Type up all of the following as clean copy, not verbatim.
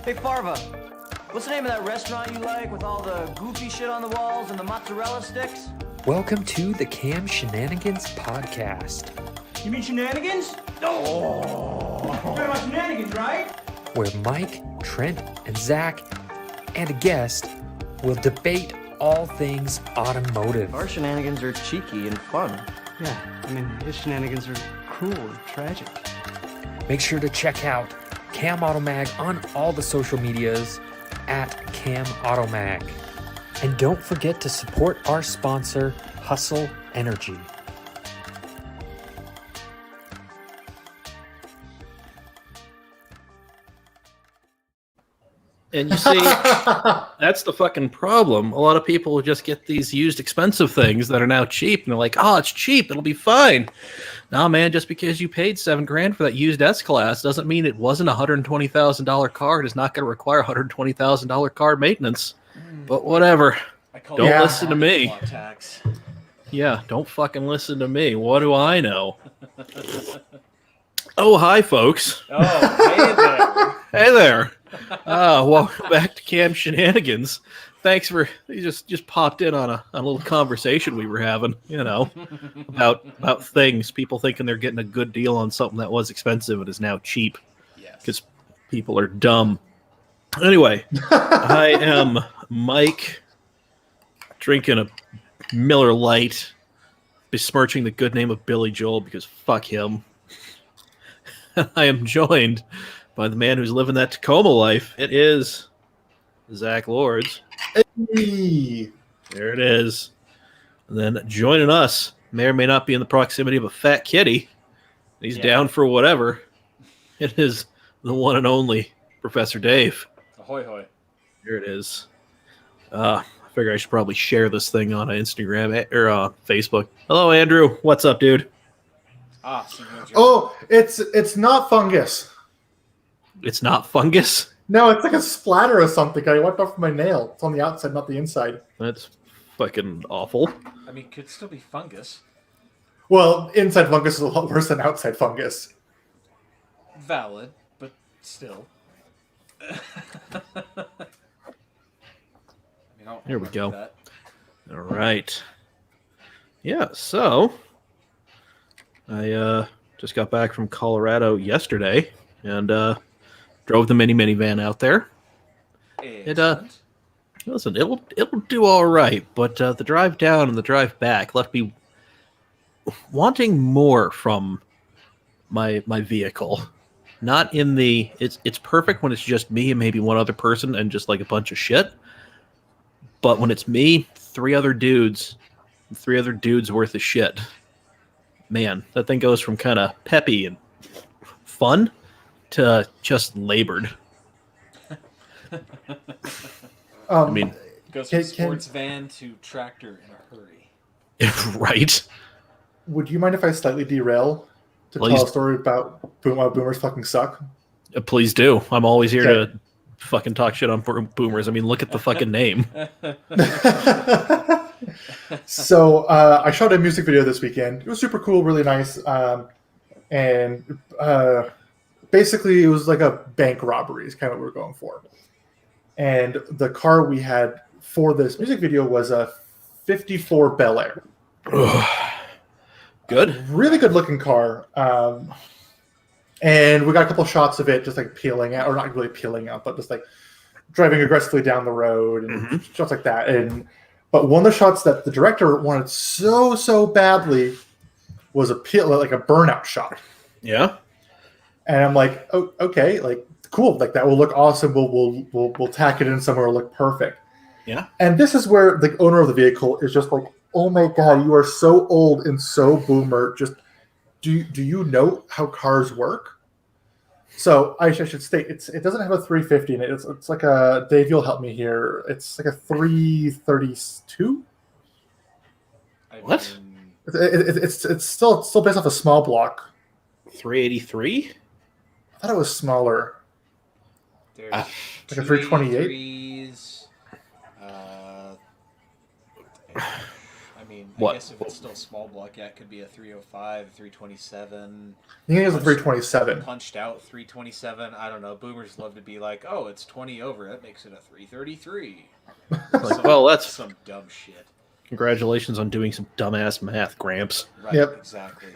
Hey, Farva, what's the name of that restaurant you like with all the goofy shit on the walls and the mozzarella sticks? Welcome to the Cam Shenanigans podcast. You mean Shenanigans? Oh! You're talking about Shenanigans, right? Where Mike, Trent, and Zach, and a guest will debate all things automotive. Our shenanigans are cheeky and fun. Yeah, I mean, his shenanigans are cruel and tragic. Make sure to check out Cam Automag on all the social medias at Cam Automag. And don't forget to support our sponsor, Hustle Energy. And you see, that's the fucking problem. A lot of people just get these used expensive things that are now cheap, and they're like, oh, it's cheap, it'll be fine. Nah, man, just because you paid $7,000 for that used S-Class doesn't mean it wasn't a $120,000 car. It is not going to require $120,000 car maintenance. But whatever. Don't listen to me. Tax. Yeah, don't fucking listen to me. What do I know? Oh, hi, folks. Oh, hey there. Hey there. Welcome back to Cam Shenanigans. Thanks for you just popped in on a little conversation we were having, about things. People thinking they're getting a good deal on something that was expensive and is now cheap. Yes. Because people are dumb. Anyway, I am Mike, drinking a Miller Lite, besmirching the good name of Billy Joel because fuck him. I am joined by the man who's living that Tacoma life. It is Zach Lords. Hey. There it is. And then joining us, may or may not be in the proximity of a fat kitty. He's down for whatever. It is the one and only Professor Dave. Ahoy, hoy. Here it is. I figure I should probably share this thing on Instagram or Facebook. Hello, Andrew. What's up, dude? Oh, it's not fungus. It's not fungus? No, it's like a splatter or something. I wiped off my nail. It's on the outside, not the inside. That's fucking awful. I mean, could still be fungus. Well, inside fungus is a lot worse than outside fungus. Valid, but still. Here we go. All right. Yeah, so I just got back from Colorado yesterday and drove the minivan out there. Listen, it'll do all right, but the drive down and the drive back left me wanting more from my vehicle. Not in the it's perfect when it's just me and maybe one other person and just like a bunch of shit. But when it's me, three other dudes worth of shit. Man, that thing goes from kind of peppy and fun to just labored. I mean, goes from sports van to tractor in a hurry. Right. Would you mind if I slightly derail to Please. tell a story about why boomers fucking suck? Please do. I'm always here to fucking talk shit on boomers. I mean, look at the fucking name. So I shot a music video this weekend. It was super cool, really nice. And basically it was like a bank robbery is kind of what we're going for. And the car we had for this music video was a 54 Bel Air. Good. Really good looking car. And we got a couple shots of it just like peeling out, or not really peeling out, but just like driving aggressively down the road and shots like that. But one of the shots that the director wanted so badly was a burnout shot. Yeah. And I'm like, oh, okay, like cool, like that will look awesome. We'll tack it in somewhere, it'll look perfect. Yeah. And this is where the owner of the vehicle is just like, oh my god, you are so old and so boomer. Just do you know how cars work? So I should state it doesn't have a 350 in it. It's like a Dave, you'll help me here. It's like a 332. What? It's still based off a small block. 383? I thought it was smaller. There's like a 328. mean, What? I guess if it's still small block, yeah, it could be a 305, 327. I think it was a 327. Punched out 327. I don't know. Boomers love to be like, oh, it's 20 over. That makes it a 333. Like, well, that's some dumb shit. congratulations on doing some dumbass math, Gramps. Right, Yep. exactly.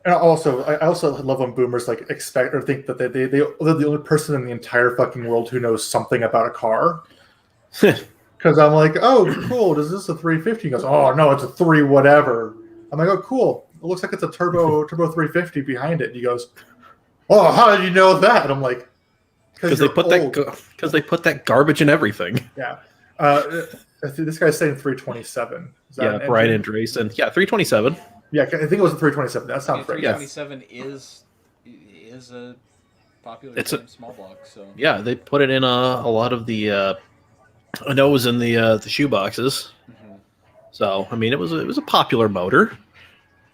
And also, I also love when boomers like expect or think that they're the only person in the entire fucking world who knows something about a car. Because I'm like, oh, cool. Is this a 350? He goes, oh no, it's a 3 whatever. I'm like, oh, cool. It looks like it's a turbo 350 behind it. And he goes, oh, how did you know that? And I'm like, Because they put they put that garbage in everything. Yeah. This guy's saying 327. Is that Yeah, an Brian engine? Andreessen. Yeah, 327. Yeah, I think it was a 327. That sounds right. 327 is a popular It's a- game, small block. So Yeah, they put it in a lot of the. I know it was in the shoe boxes. Mhm. So I mean, it was a popular motor.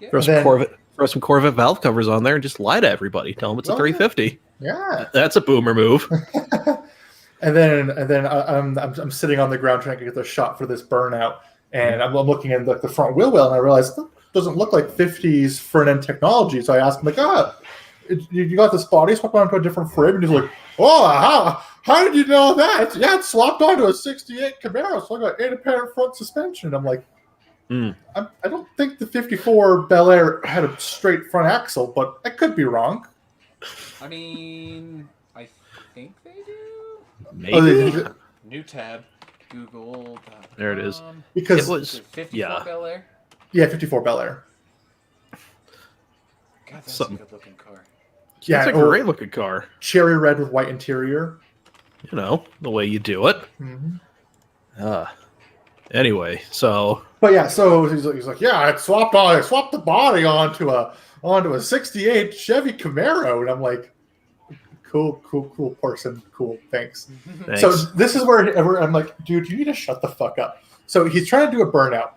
Yeah. Throw some Corvette valve covers on there and just lie to everybody. Tell them it's a Oh, 350. Yeah. That's a boomer move. And then I'm sitting on the ground trying to get the shot for this burnout, and I'm looking at the front wheel well, and I realize it doesn't look like 50s front end technology. So I asked him like, you got this body swapped onto a different frame, and he's like, oh, how did you know that? It's swapped onto a 68 Camaro, so I got independent front suspension. I'm like, I don't think the 54 Bel Air had a straight front axle, but I could be wrong. I mean, I think they do. Maybe. New tab, Google. There it is. Because It was- 54 yeah. Bel Air. yeah, 54 Bel Air. God, that's Something. a good looking car. Yeah, It's a great looking car. cherry red with white interior. You know, the way you do it. Mm-hmm. Anyway, so But yeah, so he's like, yeah, I swapped the body onto a 68 Chevy Camaro, and I'm like, cool person, cool, thanks. thanks. So this is where I'm like, dude, you need to shut the fuck up. So he's trying to do a burnout,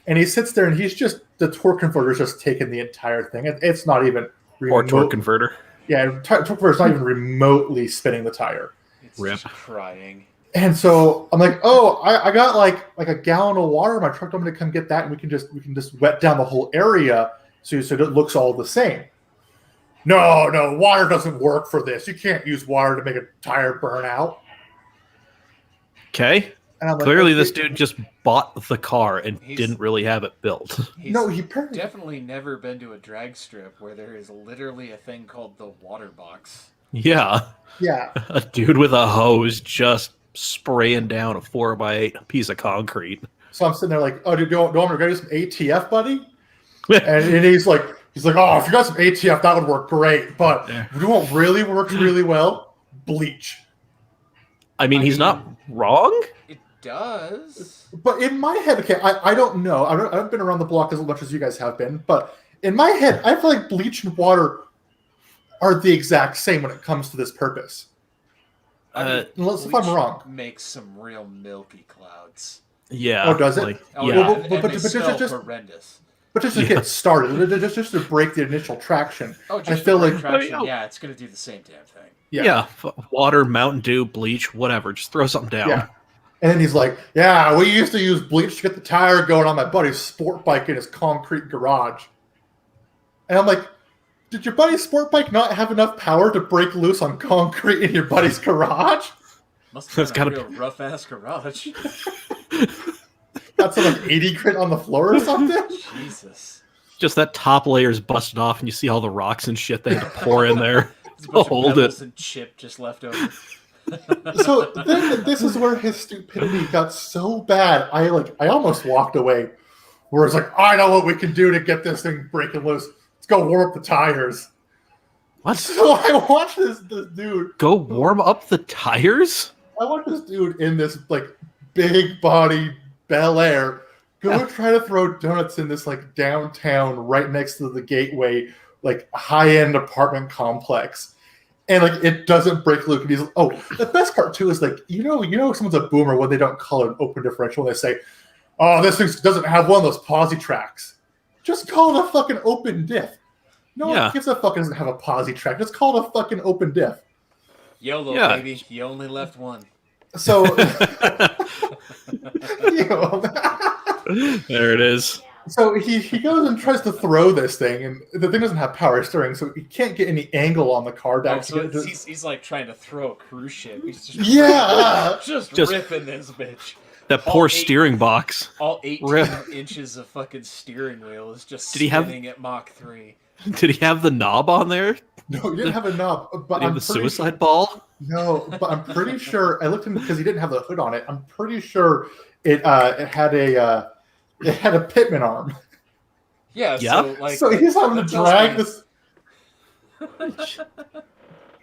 and he sits there, and the torque converter's just taking the entire thing. It's not even or torque converter. Yeah, torque converter's not even remotely spinning the tire. It's Rip. just crying. And so I'm like, oh, I got like a gallon of water in my truck. I'm going to come get that, and we can just wet down the whole area so it looks all the same. No, water doesn't work for this. You can't use water to make a tire burn out. Okay. And I'm like, Clearly, okay. this dude just bought the car and He's- didn't really have it built. He's No, he apparently definitely never been to a drag strip where there is literally a thing called the water box. Yeah. yeah. A dude with a hose just spraying down a 4x8 piece of concrete. So I'm sitting there like, oh, dude, do you want me to go do some ATF, buddy? And he's like, oh, if you got some ATF, that would work great. But you know what really works really well? Bleach. I mean, he's not wrong. It does. But in my head, okay, I don't know. I haven't been around the block as much as you guys have been. But in my head, I feel like bleach and water are the exact same when it comes to this purpose. Unless if I'm wrong. Makes some real milky clouds. Yeah. Oh, does it? Oh, yeah. Well, and but they just- smell just- horrendous. But just to get started, just to break the initial traction. Oh, I just feel for like traction, Oh. yeah, it's gonna do the same damn thing. Yeah. Water, Mountain Dew, bleach, whatever. Just throw something down. Yeah. And then he's like, yeah, we used to use bleach to get the tire going on my buddy's sport bike in his concrete garage. And I'm like, did your buddy's sport bike not have enough power to break loose on concrete in your buddy's garage? Must That's have been gotta a real rough ass garage. Got some like 80 grit on the floor or something? Jesus. Just that top layer's busted off, and you see all the rocks and shit they had to pour in there There's a to bunch of hold pebbles it. and chip just left over. So then this is where his stupidity got so bad. I almost walked away. Where it's like, I know what we can do to get this thing breaking loose. Let's go warm up the tires. What? So I watched this dude. Go warm up the tires? I watched this dude in this like big body Bel Air go try to throw donuts in this like downtown right next to the Gateway like high end apartment complex. And like it doesn't break loose. And he's like, oh, the best part too is like you know someone's a boomer when they don't call it an open differential when they say, oh, this thing doesn't have one of those posi tracks. Just call it a fucking open diff. No one gives a fuck. It doesn't have a posi track. Just call it a fucking open diff. YOLO, Yeah. baby. You only left one. So you know, There it is. So he goes and tries to throw this thing, and the thing doesn't have power steering, so he can't get any angle on the car deck. Oh, so he's like trying to throw a cruise ship. He's just Just ripping this bitch. That poor steering box. All 18 inches of fucking steering wheel is just spinning at Mach 3. Did he have the knob on there? No, he didn't have a knob. But Did he have the suicide ball? No, but I'm pretty sure I looked in because he didn't have the hood on it. I'm pretty sure it had a pitman arm. Yeah. So he's having to drag this.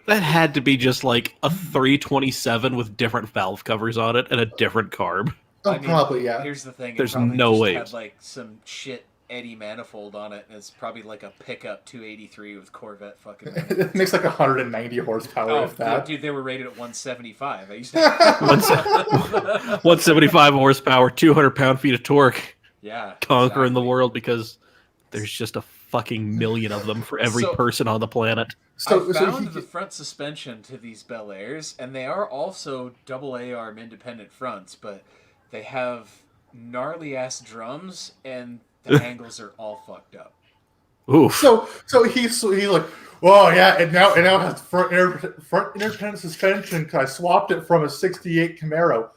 That had to be just like a 327 with different valve covers on it and a different carb. Oh, probably, yeah. Here's the thing. There's probably no just way. Had like some shit Eddie manifold on it, and it's probably like a pickup 283 with Corvette fucking. It makes like 190 horsepower with that. Dude, they were rated at 175. I used to 175 horsepower, 200 pound-feet of torque. Yeah, Conquering the world because there's just a fucking million of them for every person on the planet. I found the front suspension to these Bel Airs, and they are also AA arm independent fronts, but they have gnarly ass drums, and the angles are all fucked up. Oof. So he's like, oh yeah, it now has front independent suspension because I swapped it from a '68 Camaro.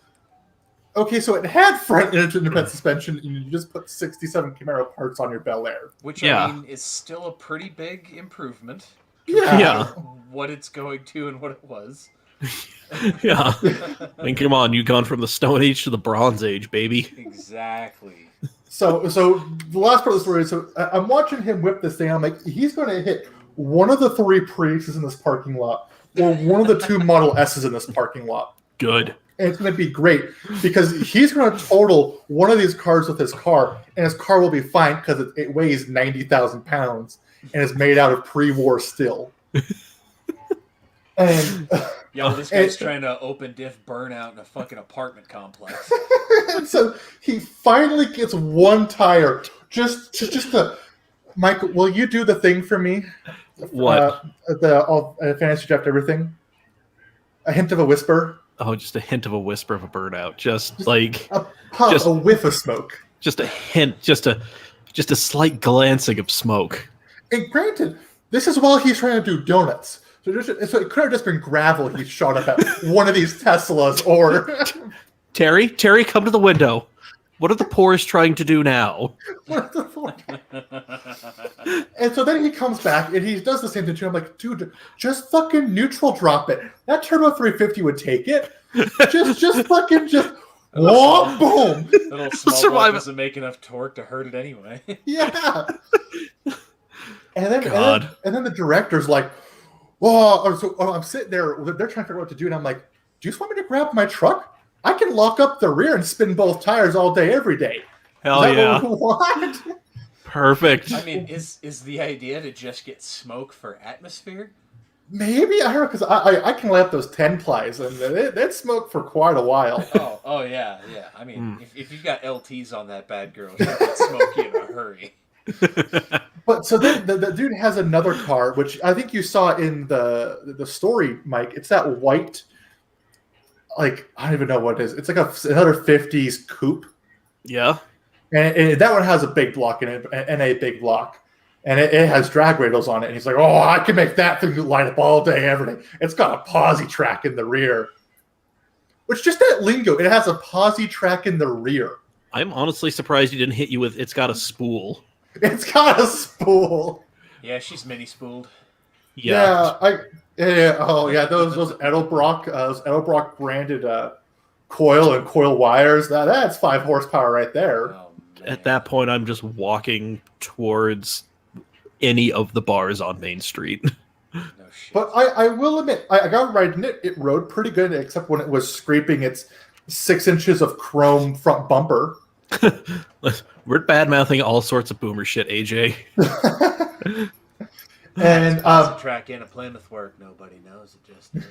Okay, so it had front independent suspension, and you just put 67 Camaro parts on your Bel Air. Which, I mean, is still a pretty big improvement. Yeah. What it's going to and what it was. Yeah. I mean, come on, you've gone from the Stone Age to the Bronze Age, baby. Exactly. So the last part of the story is, so I'm watching him whip this thing. I'm like, he's going to hit one of the 3 Priuses in this parking lot, or one of the 2 Model S's in this parking lot. Good. And it's going to be great because he's going to total one of these cars with his car, and his car will be fine because it weighs 90,000 pounds and is made out of pre-war steel. And this guy's trying to open diff burnout in a fucking apartment complex. And so he finally gets one tire. Just to, Michael, will you do the thing for me? What? The fantasy draft everything. A hint of a whisper. Oh, just a hint of a whisper of a burnout. Just like a puff, a whiff of smoke. Just a hint, just a slight glancing of smoke. And granted, this is while he's trying to do donuts. So it could have just been gravel he shot up at one of these Teslas, or Terry, come to the window. What are the pores trying to do now? And so then he comes back and he does the same thing too. I'm like, dude, just fucking neutral drop it. That Turbo 350 would take it. Just fucking whoa, boom. Little small block doesn't make enough torque to hurt it anyway. Yeah. And then the director's like, I'm sitting there. They're trying to figure out what to do, and I'm like, do you just want me to grab my truck? I can lock up the rear and spin both tires all day, every day. Hell yeah! What? Perfect. I mean, is the idea to just get smoke for atmosphere? Maybe, I don't know, because I can light up those 10 plies, and they'd smoke for quite a while. Oh yeah. I mean, if you've got LTs on that bad girl, she'll get smoky in a hurry. But so then the dude has another car, which I think you saw in the story, Mike. It's that white, like, I don't even know what it is. It's like another 50s coupe. Yeah. And that one has a big block in it, and a big block. And it has drag radials on it. And he's like, oh, I can make that thing light up all day, every day. It's got a posi track in the rear. Which, just that lingo, it has a posi track in the rear. I'm honestly surprised he didn't hit you with, it's got a spool. It's got a spool. Yeah, she's mini spooled. Yeah. Those Edelbrock branded coil and coil wires. That's 5 horsepower right there. Oh, At that point, I'm just walking towards any of the bars on Main Street. No shit. But I will admit, I got riding it. It rode pretty good, except when it was scraping its 6 inches of chrome front bumper. We're bad-mouthing all sorts of boomer shit, AJ. And track in a Plymouth work, nobody knows, it just is.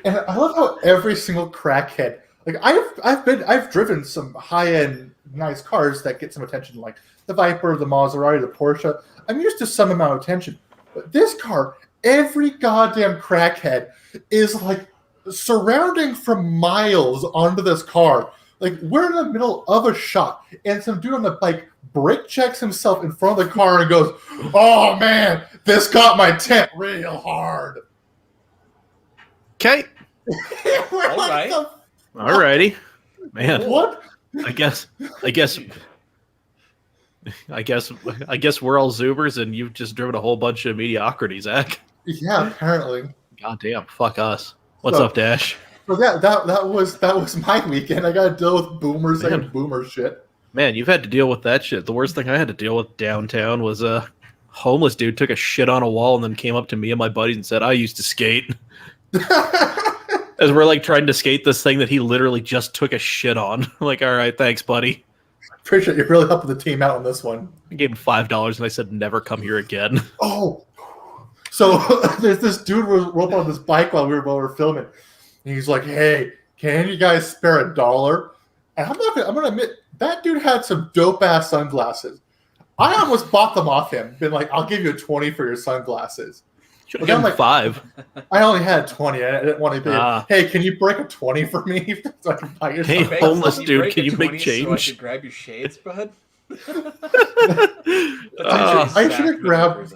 And I love how every single crackhead, like I've driven some high-end nice cars that get some attention, like the Viper, the Maserati, the Porsche. I'm used to some amount of attention, but this car, every goddamn crackhead is like surrounding for miles onto this car. Like, we're in the middle of a shot, and some dude on the bike brake checks himself in front of the car and goes, "Oh man, this got my tent real hard." Okay. We're All right. Alrighty. Man. What? I guess we're all Zoobers and you've just driven a whole bunch of mediocrity, Zach. Yeah, apparently. God damn, fuck us. What's So- up, Dash? So that was my weekend. I got to deal with boomers saying Man. boomer shit. Man, you've had to deal with that shit. The worst thing I had to deal with downtown was a homeless dude took a shit on a wall and then came up to me and my buddies and said, "I used to skate." As we're like trying to skate this thing that he literally just took a shit on. Like, all right, thanks, buddy. Appreciate you really helping the team out on this one. I gave him $5 and I said, never come here again. Oh, so there's this dude rolled on this bike while we were filming. And he's like, "Hey, can you guys spare $1?" And I'm gonna admit that dude had some dope ass sunglasses. I almost bought them off him. Been like, "I'll give you a 20 for your sunglasses." Should have Well, given I'm him 5. I only had 20. I didn't want to be. Ah. Hey, can you break a 20 for me so I can buy your Hey, sunglasses? homeless dude, break can a you make 20 change? So I could grab your shades, bud. I should have grabbed.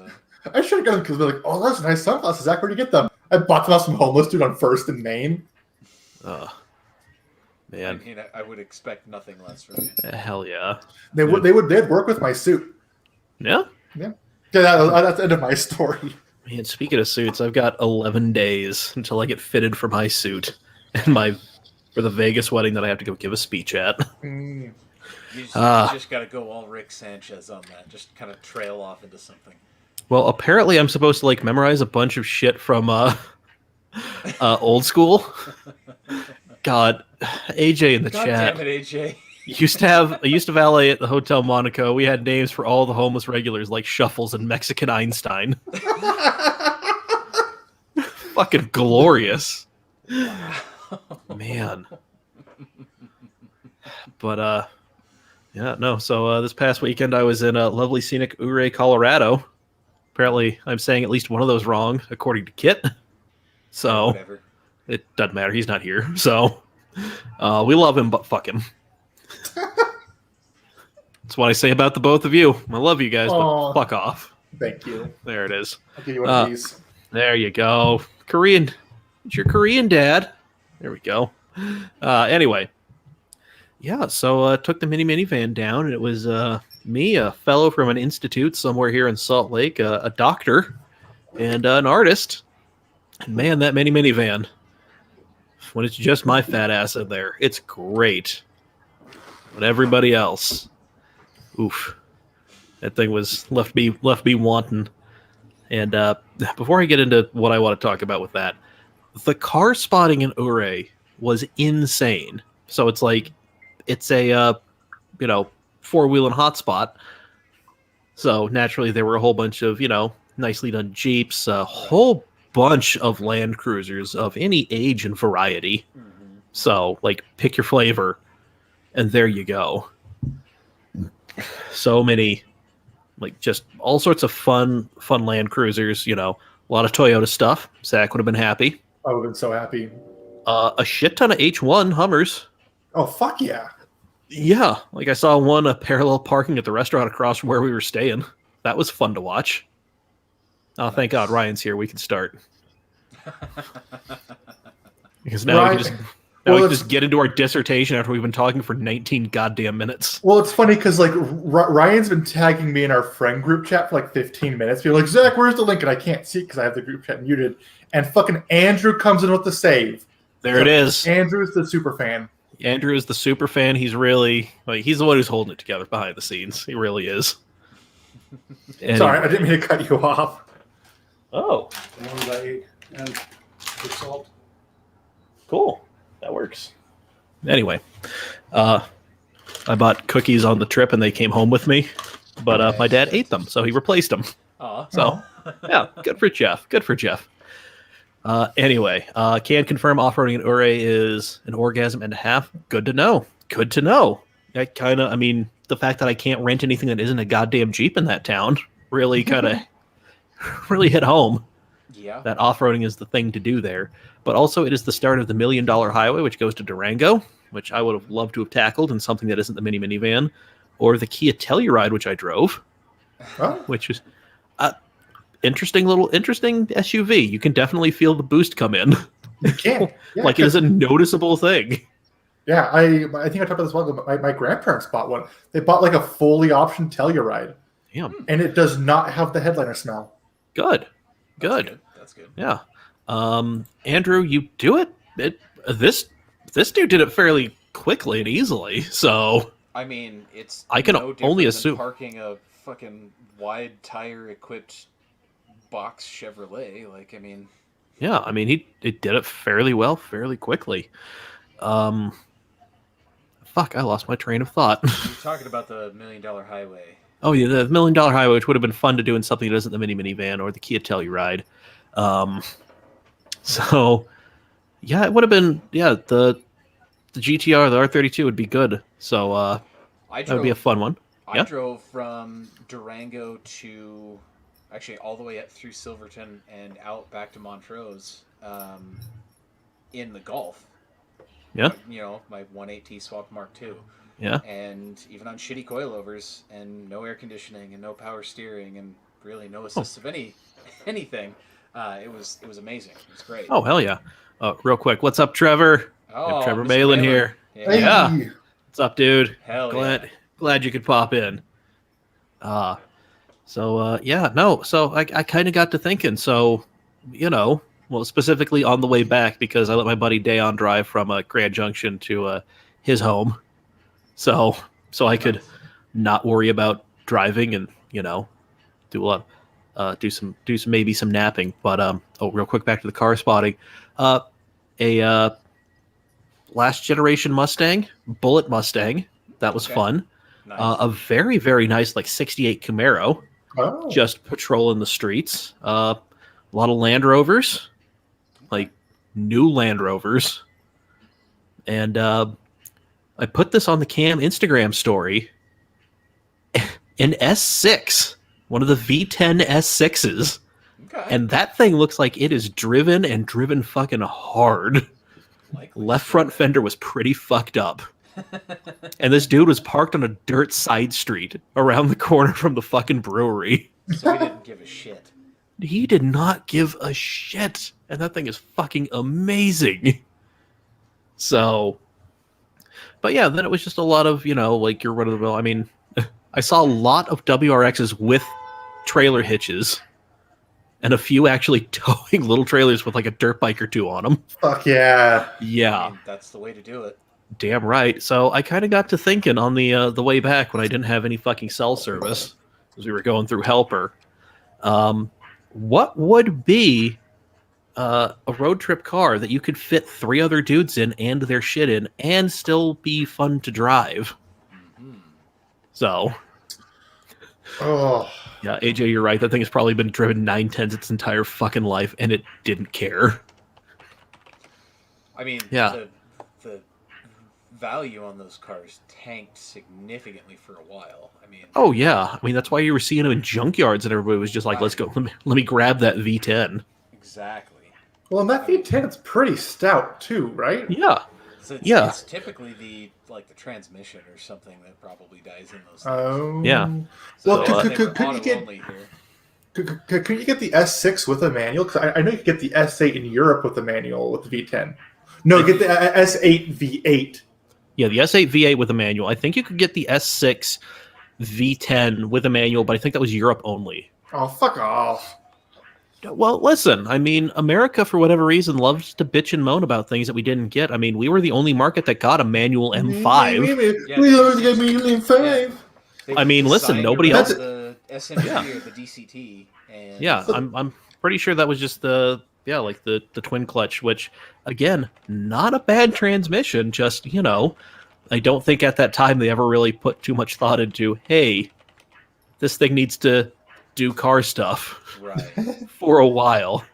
I should have got them because they're like, "Oh, those are nice sunglasses. Zach, where'd you get them?" I bought them off some homeless dude on First and Main. I Man, mean, I would expect nothing less from you. hell yeah. They'd work with my suit. Yeah? Yeah, that's the end of my story. Man, speaking of suits, I've got 11 days until I get fitted for my suit and for the Vegas wedding that I have to go give a speech at. Mm. You just got to go all Rick Sanchez on that. Just kind of trail off into something. Well, apparently I'm supposed to like memorize a bunch of shit from old school. God, AJ in the God chat. damn it, AJ. I used to valet at the Hotel Monaco. We had names for all the homeless regulars like Shuffles and Mexican Einstein. Fucking glorious. Man. But yeah, no. So this past weekend I was in lovely scenic Ouray, Colorado. Apparently I'm saying at least one of those wrong according to Kit. So Whatever. it doesn't matter. He's not here. So we love him, but fuck him. That's what I say about the both of you. I love you guys, Aw. but fuck off. Thank you. There it is. I'll give you one of these. There you go. Korean. It's your Korean dad. There we go. Anyway. Yeah, so took the minivan down, and it was me, a fellow from an institute somewhere here in Salt Lake, a doctor, and an artist. And man, that minivan, when it's just my fat ass in there, it's great. But everybody else, oof, that thing was left me wanting. And before I get into what I want to talk about with that, the car spotting in Ouray was insane. So it's like, it's a four-wheeling hotspot. So naturally there were a whole bunch of, nicely done Jeeps, a whole bunch of Land Cruisers of any age and variety. Mm-hmm. So like pick your flavor. And there you go. So many, like just all sorts of fun Land Cruisers, a lot of Toyota stuff. Zach would have been happy. I would have been so happy. A shit ton of H1 Hummers. Oh, fuck yeah. Yeah, like I saw one parallel parking at the restaurant across from where we were staying. That was fun to watch. Oh, thank God Ryan's here. We can start. Because now Ryan- we can Well, just get into our dissertation after we've been talking for 19 goddamn minutes. Well, it's funny because like Ryan's been tagging me in our friend group chat for like 15 minutes. Being like, "Zach, where's the link?" And I can't see because I have the group chat muted. And fucking Andrew comes in with the save. There it is. Andrew's the super fan. Andrew is the super fan. He's really he's the one who's holding it together behind the scenes. He really is. And Sorry, I didn't mean to cut you off. Oh, The ones I ate and the salt. cool. That works. Anyway, I bought cookies on the trip and they came home with me, but my dad ate them, so he replaced them. Aw. So, yeah, good for Jeff. Good for Jeff. Anyway, can confirm off-roading in Ouray is an orgasm and a half. Good to know. Good to know. The fact that I can't rent anything that isn't a goddamn Jeep in that town really kind of really hit home. Yeah. That off-roading is the thing to do there. But also it is the start of the $1 Million Highway, which goes to Durango. which I would have loved to have tackled, and something that isn't the mini minivan, or the Kia Telluride, which I drove, Oh, which is interesting SUV. You can definitely feel the boost come in. you can. Yeah, Like it is a noticeable thing. yeah, I think I talked about this one. My grandparents bought one. They bought like a fully optioned Telluride, Yeah, and it does not have the headliner smell. good. That's good. Yeah. Andrew, you do it. This dude did it fairly quickly and easily. So I mean, it's I can no only different assume. than parking a fucking wide tire equipped box Chevrolet. Like, I mean, yeah, I mean he did it fairly well, fairly quickly. Fuck, I lost my train of thought. you're talking about the $1 Million Highway. Oh yeah, the $1 Million Highway, which would have been fun to do in something that isn't the mini minivan or the Kia Telluride. So yeah, it would have been the GTR, the R32 would be good. So I that would be a fun one. I Yeah. drove from Durango to actually all the way up through Silverton and out back to Montrose in the Gulf. Yeah. You know, my 1.8T Swap Mark II. Yeah. And even on shitty coilovers and no air conditioning and no power steering and really no assist of anything, it was amazing. It was great. Oh hell yeah! Real quick, what's up, Trevor? Oh, Trevor Mr. Malin here. Yeah. Yeah. Hey. What's up, dude? Hell Glad you could pop in. So I kind of got to thinking. So, well, specifically on the way back because I let my buddy Dayon drive from Grand Junction to his home, so I could not worry about driving and do a lot, do some maybe some napping. But real quick back to the car spotting, a last generation Mustang, Bullet Mustang, that was Okay. fun. Nice. A very, very nice, like 68 Camaro, Oh. just patrolling the streets. A lot of Land Rovers, like new Land Rovers. And I put this on the Cam Instagram story. An S6, one of the V10 S6s. Okay. And that thing looks like it is driven fucking hard. Likely Left so. front fender was pretty fucked up. And this dude was parked on a dirt side street around the corner from the fucking brewery. So we didn't give a shit. He did not give a shit. And that thing is fucking amazing. So, but yeah, then it was just a lot of, like your run of the mill. I mean, I saw a lot of WRXs with trailer hitches and a few actually towing little trailers with like a dirt bike or two on them. Fuck yeah. Yeah. I mean, that's the way to do it. Damn right. So I kind of got to thinking on the way back when I didn't have any fucking cell service as we were going through Helper. What would be a road trip car that you could fit 3 other dudes in and their shit in and still be fun to drive? So Oh. yeah, AJ, you're right. That thing has probably been driven 9/10 its entire fucking life, and it didn't care. I mean, Yeah. the value on those cars tanked significantly for a while. I mean, Oh yeah, I mean that's why you were seeing them in junkyards, and everybody was just like, "Let's go, let me grab that V10." exactly. Well, and that V10 is pretty stout too, right? Yeah, So it's, Yeah. it's typically the transmission or something that probably dies in those things. Oh. Yeah. Well, So, could they you were auto get only here. could you get the S6 with a manual? Because I know you could get the S8 in Europe with a manual with the V10. No, get the S8 V8. yeah. The S8 V8 with a manual. I think you could get the S6 V10 with a manual, but I think that was Europe only. Oh, fuck off. Well, listen, I mean, America, for whatever reason, loves to bitch and moan about things that we didn't get. I mean, we were the only market that got a manual M5. Yeah, We always get manual M5. They I mean, listen, designed nobody around else- the SMG or the DCT. And Yeah, I'm pretty sure that was just the twin clutch, which, again, not a bad transmission, just, I don't think at that time they ever really put too much thought into, hey, this thing needs to do car stuff right. for a while.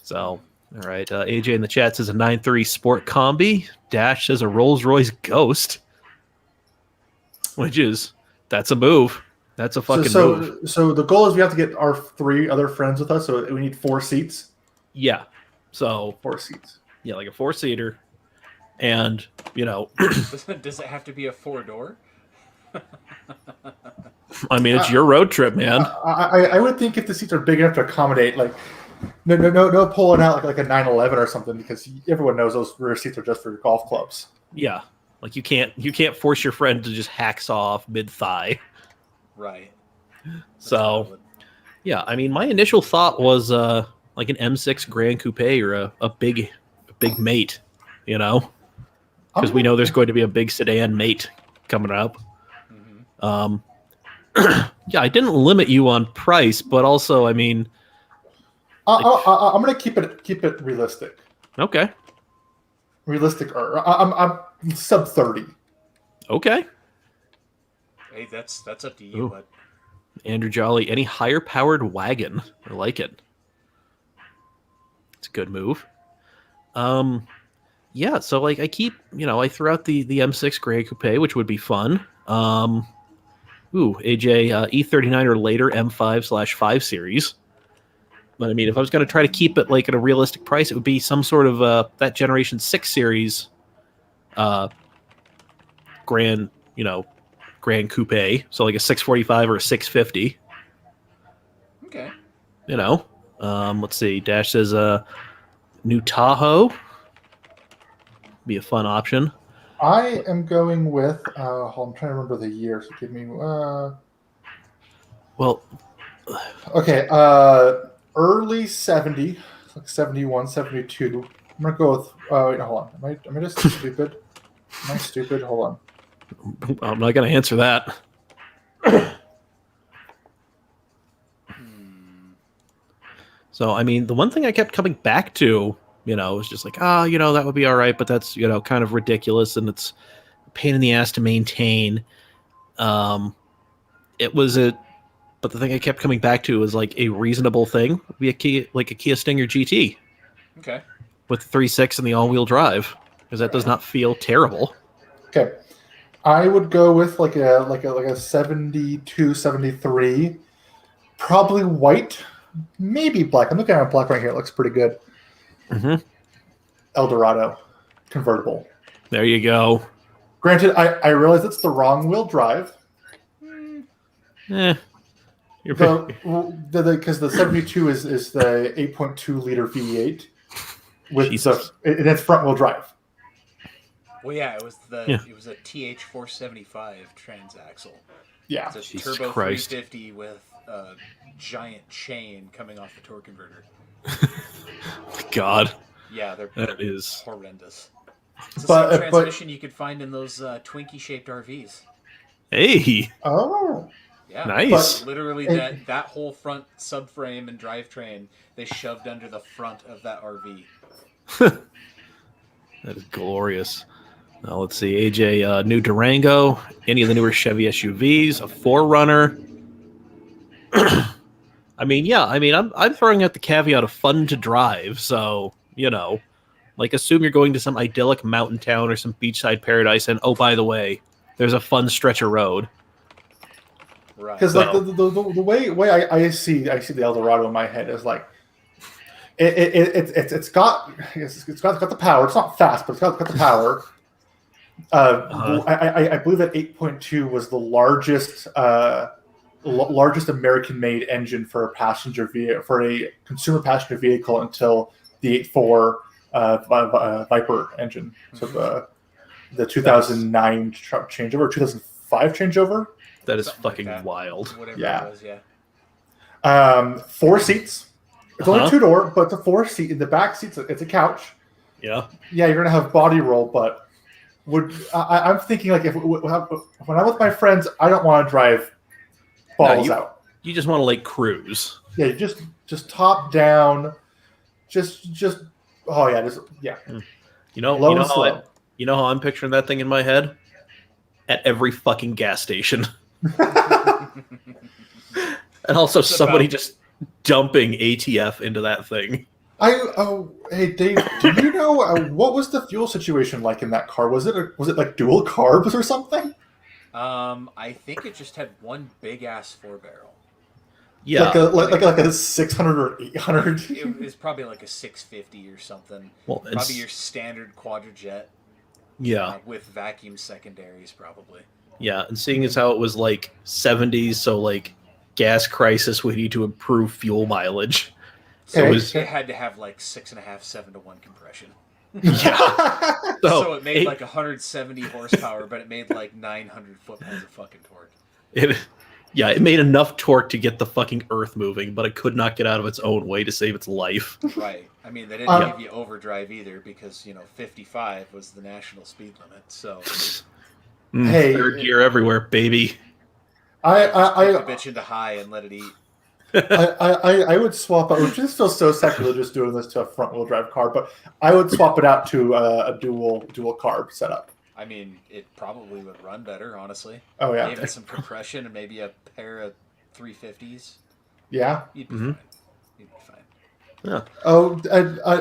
So, all right. AJ in the chat says a 9.3 Sport Combi. Dash says a Rolls-Royce Ghost. That's a move. That's a fucking move. So the goal is we have to get our 3 other friends with us. So we need 4 seats. Yeah. So, 4 seats. yeah, like a 4-seater. And, you know, Does it have to be a 4-door? I mean, it's your road trip, man. I would think if the seats are big enough to accommodate, like, no pulling out like a 911 or something, because everyone knows those rear seats are just for golf clubs. Yeah. Like you can't force your friend to just hacksaw off mid-thigh. Right. So, yeah, I mean, my initial thought was like an M6 Grand Coupe or a big mate, you know, because we know there's going to be a big sedan mate coming up. Yeah, I didn't limit you on price, but also, I mean, I'm gonna keep it realistic. okay, Realistic, or I'm sub 30. okay. Hey, that's up to you, Ooh. but Andrew Jolly, any higher powered wagon? I like it. It's a good move. Yeah, so like I keep, you know, I threw out the M6 Grey Coupe, which would be fun. AJ E39 or later M5/5 series. But I mean, if I was going to try to keep it like at a realistic price, it would be some sort of that Generation 6 series Grand Coupe. So like a 645 or a 650. okay. You know, let's see. Dash says new Tahoe. Be a fun option. I am going with. I'm trying to remember the year. So give me. Well, Okay. Early 70, like 71, 72. I'm gonna go with. Wait, hold on. Am I just stupid? Am I stupid? Hold on. I'm not going to answer that. So, I mean, the one thing I kept coming back to, you know, was just like, that would be all right, but that's, you know, kind of ridiculous and it's a pain in the ass to maintain. But the thing I kept coming back to was like a reasonable thing would be a Kia Stinger GT. Okay. With the 3.6 and the all-wheel drive, because that does not feel terrible. Okay. I would go with like a 72, 73, probably white, maybe black. I'm looking at black right here. It looks pretty good. Mm-hmm. Eldorado convertible. There you go. Granted, I realize it's the wrong wheel drive. Because the 72 is the 8.2 liter V8 with and it's front wheel drive. Well, yeah, it was a TH475 transaxle. Yeah, it's a Jesus turbo Christ. 350 with a giant chain coming off the torque converter. God. Yeah, That is horrendous. It's the same But transmission you could find in those Twinkie-shaped RVs. Hey. Oh. Yeah, Nice. But literally, that whole front subframe and drivetrain they shoved under the front of that RV. That is glorious. Now let's see, AJ, new Durango, any of the newer Chevy SUVs, a 4Runner. I'm throwing out the caveat of fun to drive. So, you know, like assume you're going to some idyllic mountain town or some beachside paradise, and oh, by the way, there's a fun stretch of road. Right. Because like the way I see the Eldorado in my head is like it's got the power. It's not fast, but it's got the power. I believe that 8.2 was the largest American-made engine for a consumer passenger vehicle until the 8.4 Viper engine. So the 2009 changeover, 2005 changeover. That is Something fucking like that. wild. Whatever Yeah. it was, yeah. 4 seats. It's only 2-door, but it's a 4-seat. In the back seats, it's a couch. Yeah. Yeah, you're gonna have body roll, but I'm thinking like when I'm with my friends, I don't want to drive balls out. You just want to like cruise. Yeah, you just top down, just yeah. You know how I'm picturing that thing in my head? At every fucking gas station. And also somebody just dumping ATF into that thing. Hey Dave, do you know what was the fuel situation like in that car? Was it like dual carbs or something? I think it just had one big ass 4-barrel. Yeah, like a 600 or 800. It was probably like a 650 or something. Well, probably your standard quadrojet. Yeah. With vacuum secondaries, probably. Yeah, and seeing as how it was like 70s, so like gas crisis, we need to improve fuel mileage. So it was It had to have like 6.5, 7-to-1 compression. yeah. So it made like 170 horsepower, but it made like 900 foot-pounds of fucking torque. It made enough torque to get the fucking Earth moving, but it could not get out of its own way to save its life. Right. I mean, they didn't give you overdrive either because 55 was the national speed limit. So Hey, third gear everywhere, baby. I put the bitch into high and let it eat. I would swap out, which is still so sacrilegious doing this to a front wheel drive car, but I would swap it out to a dual carb setup. I mean, it probably would run better, honestly. Oh yeah, Maybe some compression and maybe a pair of 350s. Yeah, You'd be fine. You'd be fine. Yeah. Oh,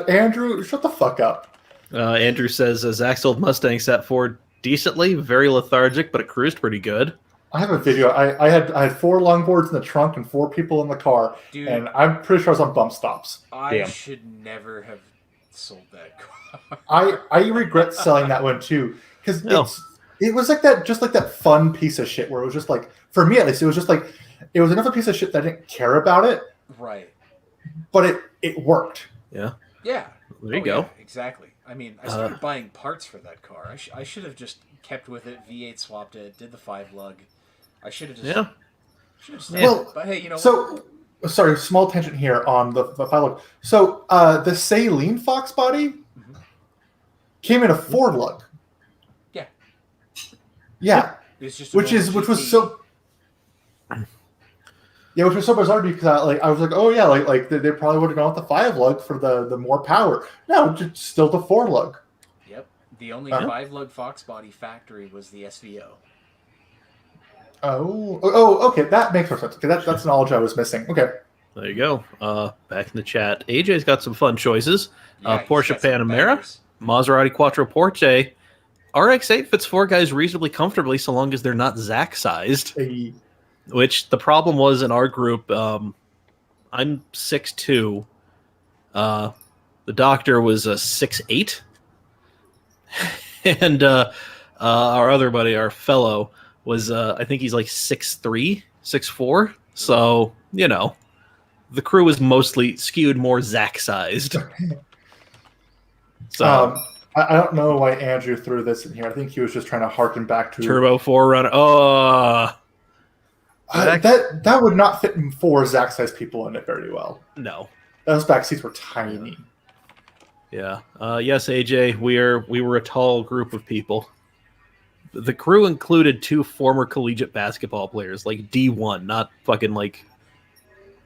Andrew, shut the fuck up. Andrew says Zach's old Mustang sat forward decently, very lethargic, but it cruised pretty good. I have a video. I had 4 longboards in the trunk and 4 people in the car, Dude, and I'm pretty sure I was on bump stops. I should never have sold that car. I regret selling that one too, because it was like that, just like that fun piece of shit where it was just like, for me at least, it was just like, it was another piece of shit that I didn't care about it, Right. but it worked. Yeah. Yeah. There you go. Yeah, exactly. I mean, I started buying parts for that car. I should have just kept with it, V8 swapped it, did the 5-lug. I should have just... Yeah. Well, but hey, So, sorry, small tangent here on the 5-lug. So, the Saline Fox body came in a 4-lug. Yeah. Yeah. It's just which was so bizarre because I was like, oh yeah, like they probably would have gone with the 5-lug for the more power. No, just still the 4-lug. Yep. The only 5-lug Fox body factory was the SVO. Oh, okay, that makes more sense. Okay, that's knowledge I was missing. Okay. There you go. Back in the chat, AJ's got some fun choices. Yeah, Porsche Panamera, Maserati Quattroporte, RX-8 fits 4 guys reasonably comfortably so long as they're not Zach-sized. Hey. Which the problem was in our group. I'm 6'2". The doctor was 6'8", and our other buddy, our fellow, was I think he's like 6'3", 6'4". So the crew was mostly skewed more Zach-sized. So I don't know why Andrew threw this in here. I think he was just trying to harken back to Turbo 4Runner. Oh. that would not fit 4 Zach-sized people in it very well. No. Those back seats were tiny. Yeah. Yes, AJ, we were a tall group of people. The crew included 2 former collegiate basketball players, like D1, not fucking like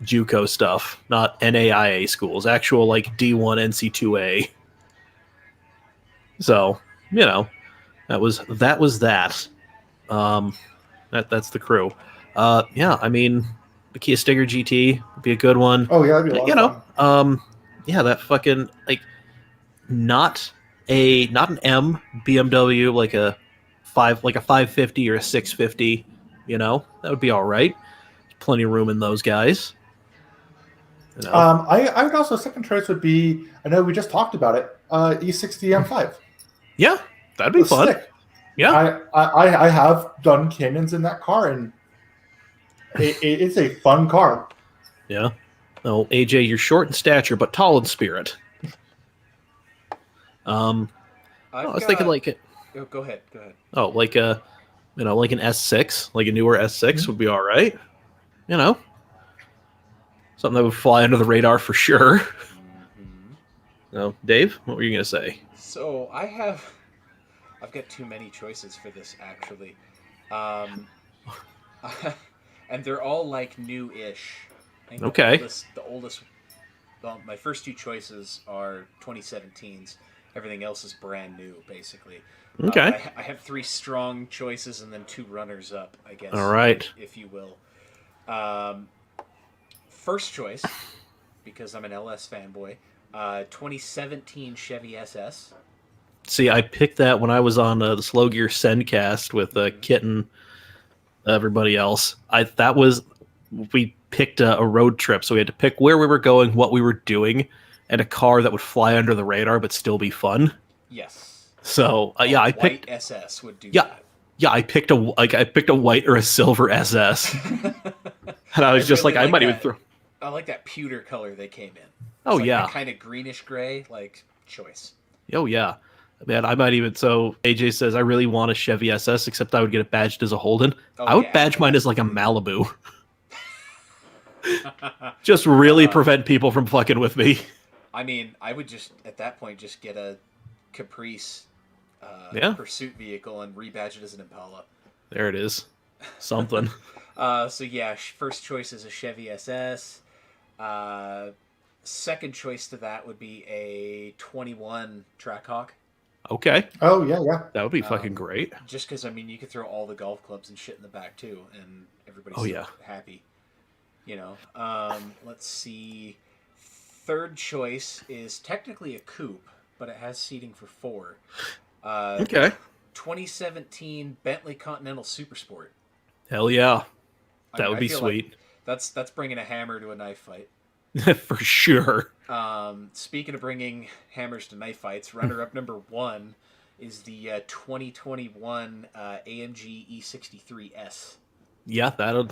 JUCO stuff, not NAIA schools, actual like D1 NC2A. So, that was that. That's the crew. I mean, the Kia Stinger GT would be a good one. Oh yeah, that'd be a lot of fun. That fucking not an M BMW, like a 550 or a 650. That would be all right. Plenty of room in those guys. I would also, second choice would be, I know we just talked about it, E60 M5. Yeah, that'd be fun. Stick. Yeah, I have done canyons in that car, and it's a fun car. Yeah. No, AJ, you're short in stature but tall in spirit. I was thinking like it. Oh, go ahead. Oh, like like an S6, like a newer S6 would be all right. Something that would fly under the radar for sure. No, Dave, what were you gonna say? So I've got too many choices for this actually, and they're all like new-ish. I think Okay. The oldest. Well, my first 2 choices are 2017s. Everything else is brand new, basically. Okay. I have 3 strong choices and then 2 runners-up, I guess. All right. If you will. First choice, because I'm an LS fanboy, 2017 Chevy SS. See, I picked that when I was on the Slow Gear Sendcast with Kitten, everybody else. We picked a road trip, so we had to pick where we were going, what we were doing, and a car that would fly under the radar but still be fun. Yes. So yeah, I White picked. SS would do Yeah. that. Yeah, I picked a white or a silver SS, and I was just really like, I might even that. throw. I like that pewter color they came in. Oh, It's yeah. kind of greenish gray, like choice. Oh yeah, man, I might even. So AJ says I really want a Chevy SS, except I would get it badged as a Holden. Oh, I would yeah. badge mine as like a Malibu. Just really prevent people from fucking with me. I mean, I would just at that point just get a Caprice pursuit vehicle and rebadge it as an Impala. There it is, something. So yeah, first choice is a Chevy SS. Second choice to that would be a 21 Trackhawk. Okay, Oh yeah, yeah. that would be fucking great. Just because, I mean, you could throw all the golf clubs and shit in the back too, and everybody's Oh, yeah. happy. You know, let's see. Third choice is technically a coupe, but it has seating for 4. Okay, 2017 Bentley Continental Supersport. hell yeah, I that mean, would I be feel sweet like that's bringing a hammer to a knife fight. for sure. Speaking of bringing hammers to knife fights, runner-up number 1 is the 2021 AMG E63S. Yeah, that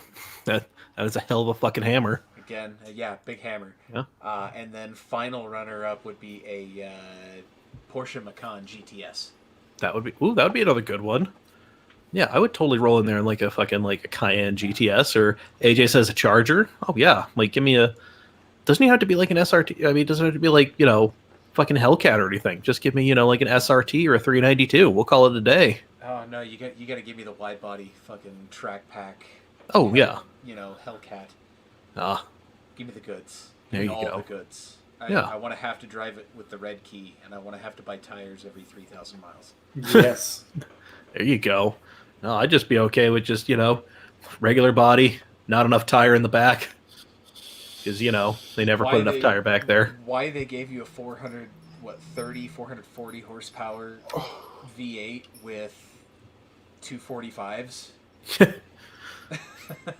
is a hell of a fucking hammer. Again, yeah, big hammer. Yeah. And then final runner-up would be a Porsche Macan GTS. That would be another good one. Yeah, I would totally roll in there in like a fucking like a Cayenne GTS, or AJ says a Charger. Oh yeah, like give me a. Doesn't he have to be like an SRT? I mean, doesn't have to be like fucking Hellcat or anything. Just give me like an SRT or a 392. We'll call it a day. Oh no, you got to give me the wide body fucking track pack. Oh yeah. Hellcat. Ah, Give me the goods. There you all go. the goods. Yeah. I want to have to drive it with the red key, and I want to have to buy tires every 3,000 miles. Yes. there you go. No, I'd just be okay with just regular body, not enough tire in the back, because they never put enough tire back there. Why they gave you a 440 horsepower V8 with 245s?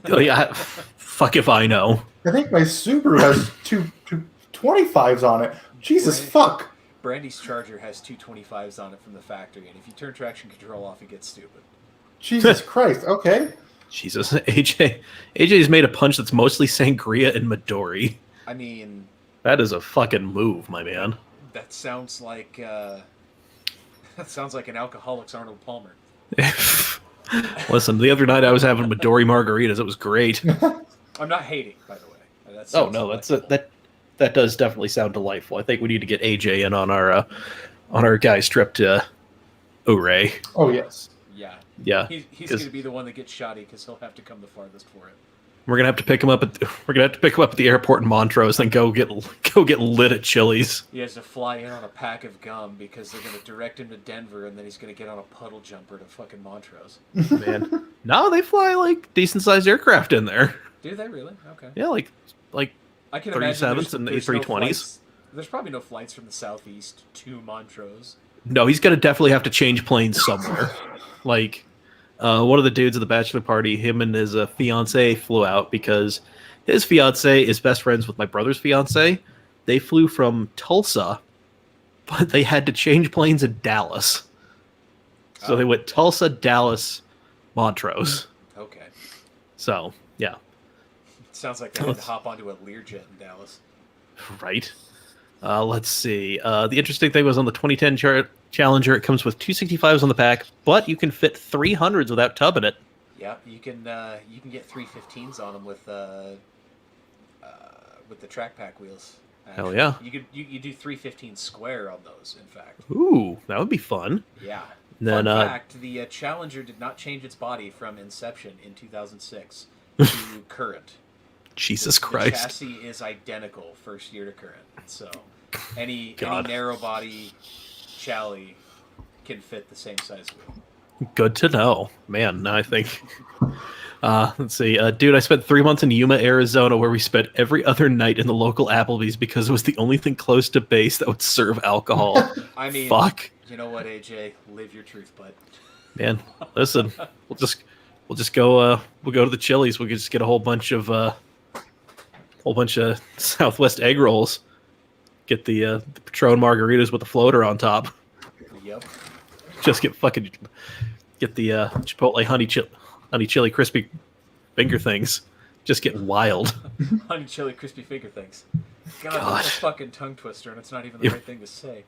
Oh, yeah, fuck if I know. I think my Subaru has two 25s on it. Jesus Right. fuck. Brandy's Charger has 225s on it from the factory, and if you turn traction control off, it gets stupid. Jesus Christ. Okay. Jesus, AJ's made a punch that's mostly sangria and Midori. I mean, That is a fucking move, my man. that sounds like an alcoholic's Arnold Palmer. Listen, the other night I was having Midori margaritas. It was great. I'm not hating, by the way. That Oh sounds no, delightful. that does definitely sound delightful. I think we need to get AJ in on our guy's trip to Ouray. Oh yes. Yeah. Yeah, He's 'cause going to be the one that gets shoddy because he'll have to come the farthest for it. we're gonna have to pick him up at the airport in Montrose, and go get lit at Chili's. He has to fly in on a pack of gum because they're going to direct him to Denver, and then he's going to get on a puddle jumper to fucking Montrose. Man, no, they fly like decent sized aircraft in there. Do they really? Okay. Yeah, like I can imagine 37s and there's no A320s. flights- There's probably no flights from the southeast to Montrose. No, he's gonna definitely have to change planes somewhere. Like, one of the dudes at the bachelor party, him and his fiance flew out because his fiance is best friends with my brother's fiance. They flew from Tulsa, but they had to change planes in Dallas. So they went Tulsa, Dallas, Montrose. Okay. So yeah, Sounds like they had to hop onto a Learjet in Dallas. right. Let's see. The interesting thing was on the 2010 Challenger, it comes with 265s on the back, but you can fit 300s without tubbing it. Yeah, you can get 315s on them with the track pack wheels. Hell yeah. You do 315 square on those. In fact. Ooh, that would be fun. Yeah. Then, Fun fact: the Challenger did not change its body from inception in 2006 to current. Jesus The Christ. chassis is identical first year to current. So any God. narrow body Chally can fit the same size wheel. Good to know. Man, now I think. Let's see. Dude, I spent 3 months in Yuma, Arizona, where we spent every other night in the local Applebee's because it was the only thing close to base that would serve alcohol. I mean, Fuck. You know what, AJ? Live your truth, bud. Man, listen. We'll just go we'll go to the Chili's. We could just get a whole bunch of Southwest egg rolls. Get the Patron margaritas with the floater on top. Yep. Just get the Chipotle honey chili crispy finger things. Just get wild. Honey chili crispy finger things. God, that's a fucking tongue twister, and it's not even the right thing to say.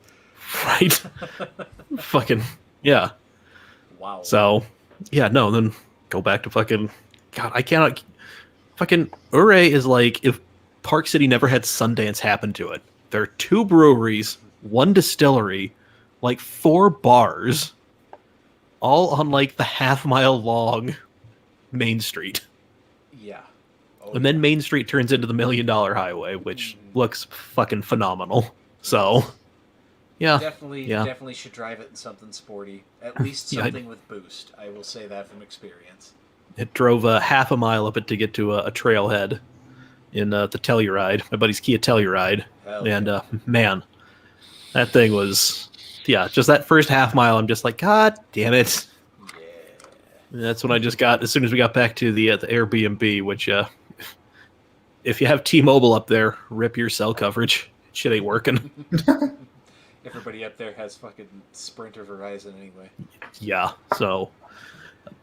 Right. Fucking yeah. Wow. So yeah, no, then go back to fucking God, I cannot fucking Ouray is like if Park City never had Sundance happen to it. There are 2 breweries, 1 distillery, like 4 bars, all on like the half-mile long Main Street. Yeah. And then Main Street turns into the $1 Million Highway, which looks fucking phenomenal. So, yeah. Definitely should drive it in something sporty. At least something with boost. I will say that from experience. It drove a half a mile up it to get to a trailhead in the Telluride, my buddy's Kia Telluride. And man, that thing was, just that first half mile, I'm just like, God damn it. And that's when I just got, as soon as we got back to the Airbnb, which, if you have T-Mobile up there, rip your cell coverage. Shit ain't working. Everybody up there has fucking Sprint or Verizon anyway. Yeah, so,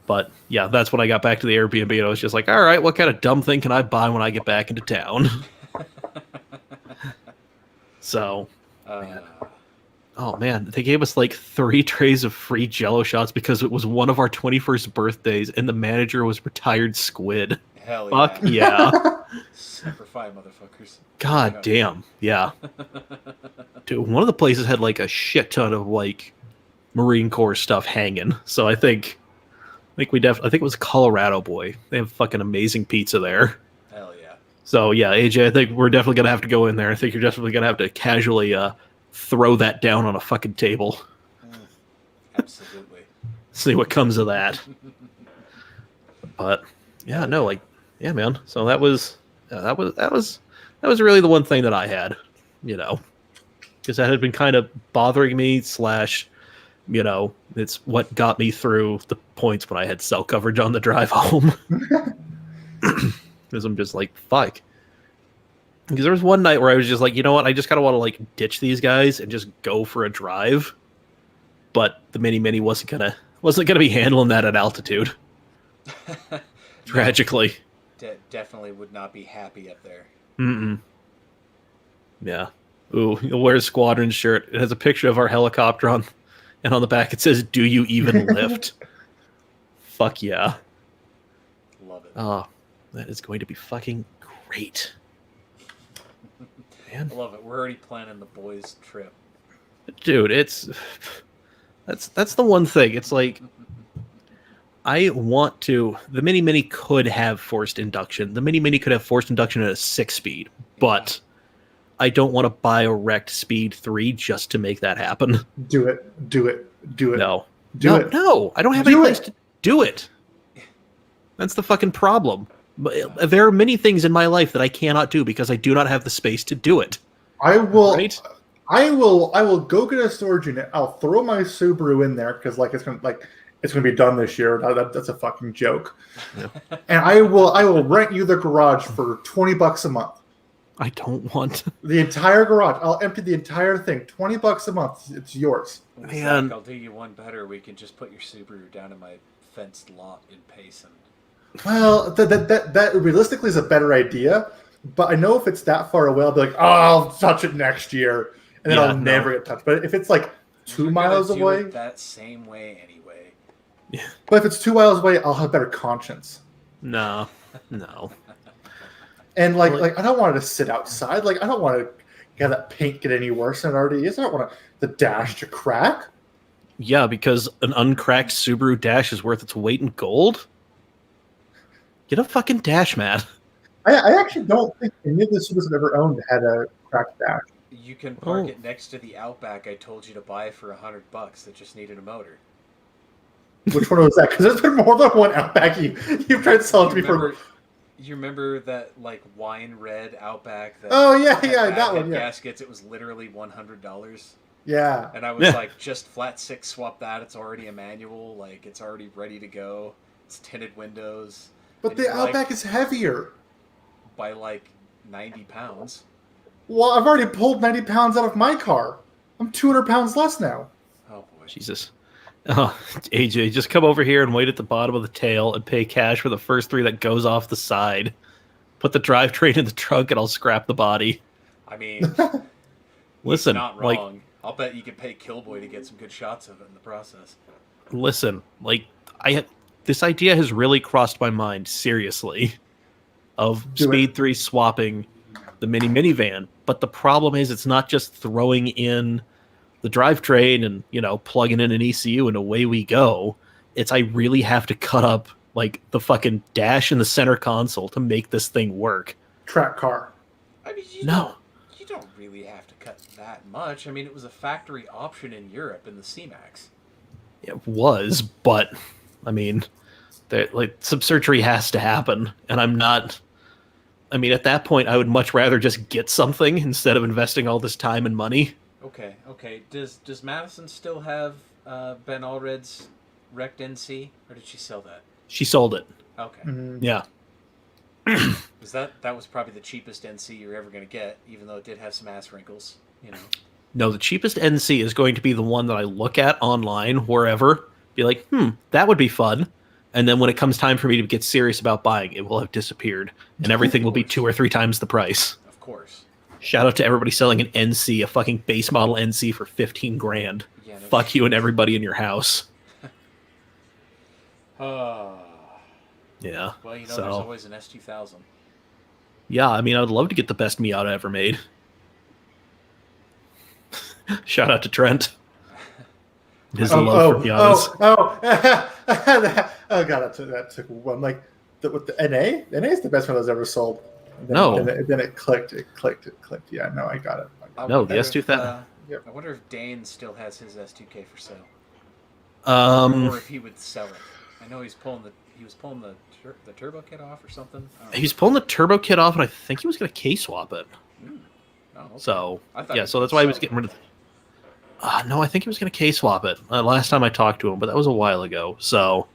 but yeah, that's when I got back to the Airbnb and I was just like, all right, what kind of dumb thing can I buy when I get back into town? So, oh man, they gave us like 3 trays of free Jello shots because it was one of our 21st birthdays and the manager was retired squid. Hell Fuck yeah. Simplify, motherfuckers. God damn, yeah. Dude, one of the places had like a shit ton of like Marine Corps stuff hanging. So I think it was Colorado Boy. They have fucking amazing pizza there. Hell yeah. So yeah, AJ, I think we're definitely gonna have to go in there. I think you're definitely gonna have to casually throw that down on a fucking table. Absolutely. See what comes of that. But yeah, no, like, yeah, man. So that was really the one thing that I had, because that had been kind of bothering me. It's what got me through the points when I had cell coverage on the drive home. Because I'm just like, fuck. Because there was one night where I was just like, you know what? I just kind of want to like ditch these guys and just go for a drive. But the Mini wasn't gonna be handling that at altitude. Tragically. Definitely would not be happy up there. Yeah. Ooh, you'll wear a squadron shirt. It has a picture of our helicopter on, and on the back it says, "Do you even lift?" Fuck yeah. Love it. Oh, that is going to be fucking great. Man. I love it. We're already planning the boys' trip. Dude, that's the one thing. It's like, I want to. The Mini could have forced induction. The Mini could have forced induction at a 6-speed, but I don't want to buy a wrecked Speed 3 just to make that happen. Do it. No. Do it. No, I don't have any place to do it. That's the fucking problem. There are many things in my life that I cannot do because I do not have the space to do it. I will. Right? I will go get a storage unit. I'll throw my Subaru in there because it's gonna be done this year. That's a fucking joke. Yeah. And I will rent you the garage for $20 a month. I don't want the entire garage. I'll empty the entire thing. $20 a month. It's yours. Man, Zach, I'll do you one better. We can just put your Subaru down in my fenced lot in Payson. Well, that realistically is a better idea. But I know if it's that far away, I'll be like, oh, I'll touch it next year, and then I'll never get touched. But if it's like 2 miles away, that same way anyway. Yeah. But if it's 2 miles away, I'll have better conscience. No. And like I don't want it to sit outside. Like I don't want to have that paint get any worse than it already is. I don't want the dash to crack. Yeah, because an uncracked Subaru dash is worth its weight in gold. Get a fucking dash, Matt. I actually don't think any of the Subarus I've ever owned had a cracked dash. You can park it next to the Outback I told you to buy for $100 that just needed a motor. Which one was that? Because there's been more than one Outback you've tried to sell it to me for. You remember that like wine red Outback? That that one. Yeah. Gaskets. It was literally $100. Yeah. And I was like, just flat 6 swap that. It's already a manual. Like it's already ready to go. It's tinted windows. But the Outback is heavier. By like 90 pounds. Well, I've already pulled 90 pounds out of my car. I'm 200 pounds less now. Oh boy. Jesus. Oh, AJ, just come over here and wait at the bottom of the tail and pay cash for the first 3 that goes off the side. Put the drivetrain in the trunk and I'll scrap the body. I mean, Listen, he's not wrong. I'll bet you could pay Killboy to get some good shots of it in the process. listen, this idea has really crossed my mind seriously of Do Speed it. 3 swapping the minivan. But the problem is it's not just throwing in the drivetrain and, plugging in an ECU and away we go. It's I really have to cut up the fucking dash in the center console to make this thing work. Track car. I mean, you don't really have to cut that much. I mean, it was a factory option in Europe in the C-Max. It was, but I mean, some surgery has to happen, and I'm not. I mean, at that point, I would much rather just get something instead of investing all this time and money. Okay. Does Madison still have Ben Allred's wrecked NC, or did she sell that? She sold it. Okay. Mm-hmm. Yeah. Because that was probably the cheapest NC you're ever going to get, even though it did have some ass wrinkles, No, the cheapest NC is going to be the one that I look at online, wherever, be like, that would be fun. And then when it comes time for me to get serious about buying, it will have disappeared. And everything will be 2 or 3 times the price. Of course. Shout out to everybody selling an NC, a fucking base model NC for $15,000. Yeah, no Fuck you and everybody in your house. Yeah. Well, so, there's always an S2000. yeah, I mean, I would love to get the best Miata ever made. Shout out to Trent. His love for Miatas. Oh god, that took one. With the NA? The NA is the best one that's ever sold. And then, No. and then it clicked. Yeah, no, I got it. No, the S2000. Yep. I wonder if Dane still has his S2K for sale, or if he would sell it. I know he was pulling the turbo kit off or something. He's pulling the turbo kit off, and I think he was going to K-swap it. Oh, okay. So, I thought yeah, he so would that's why he was sell getting rid of no, I think he was going to K-swap it last time I talked to him, but that was a while ago. So,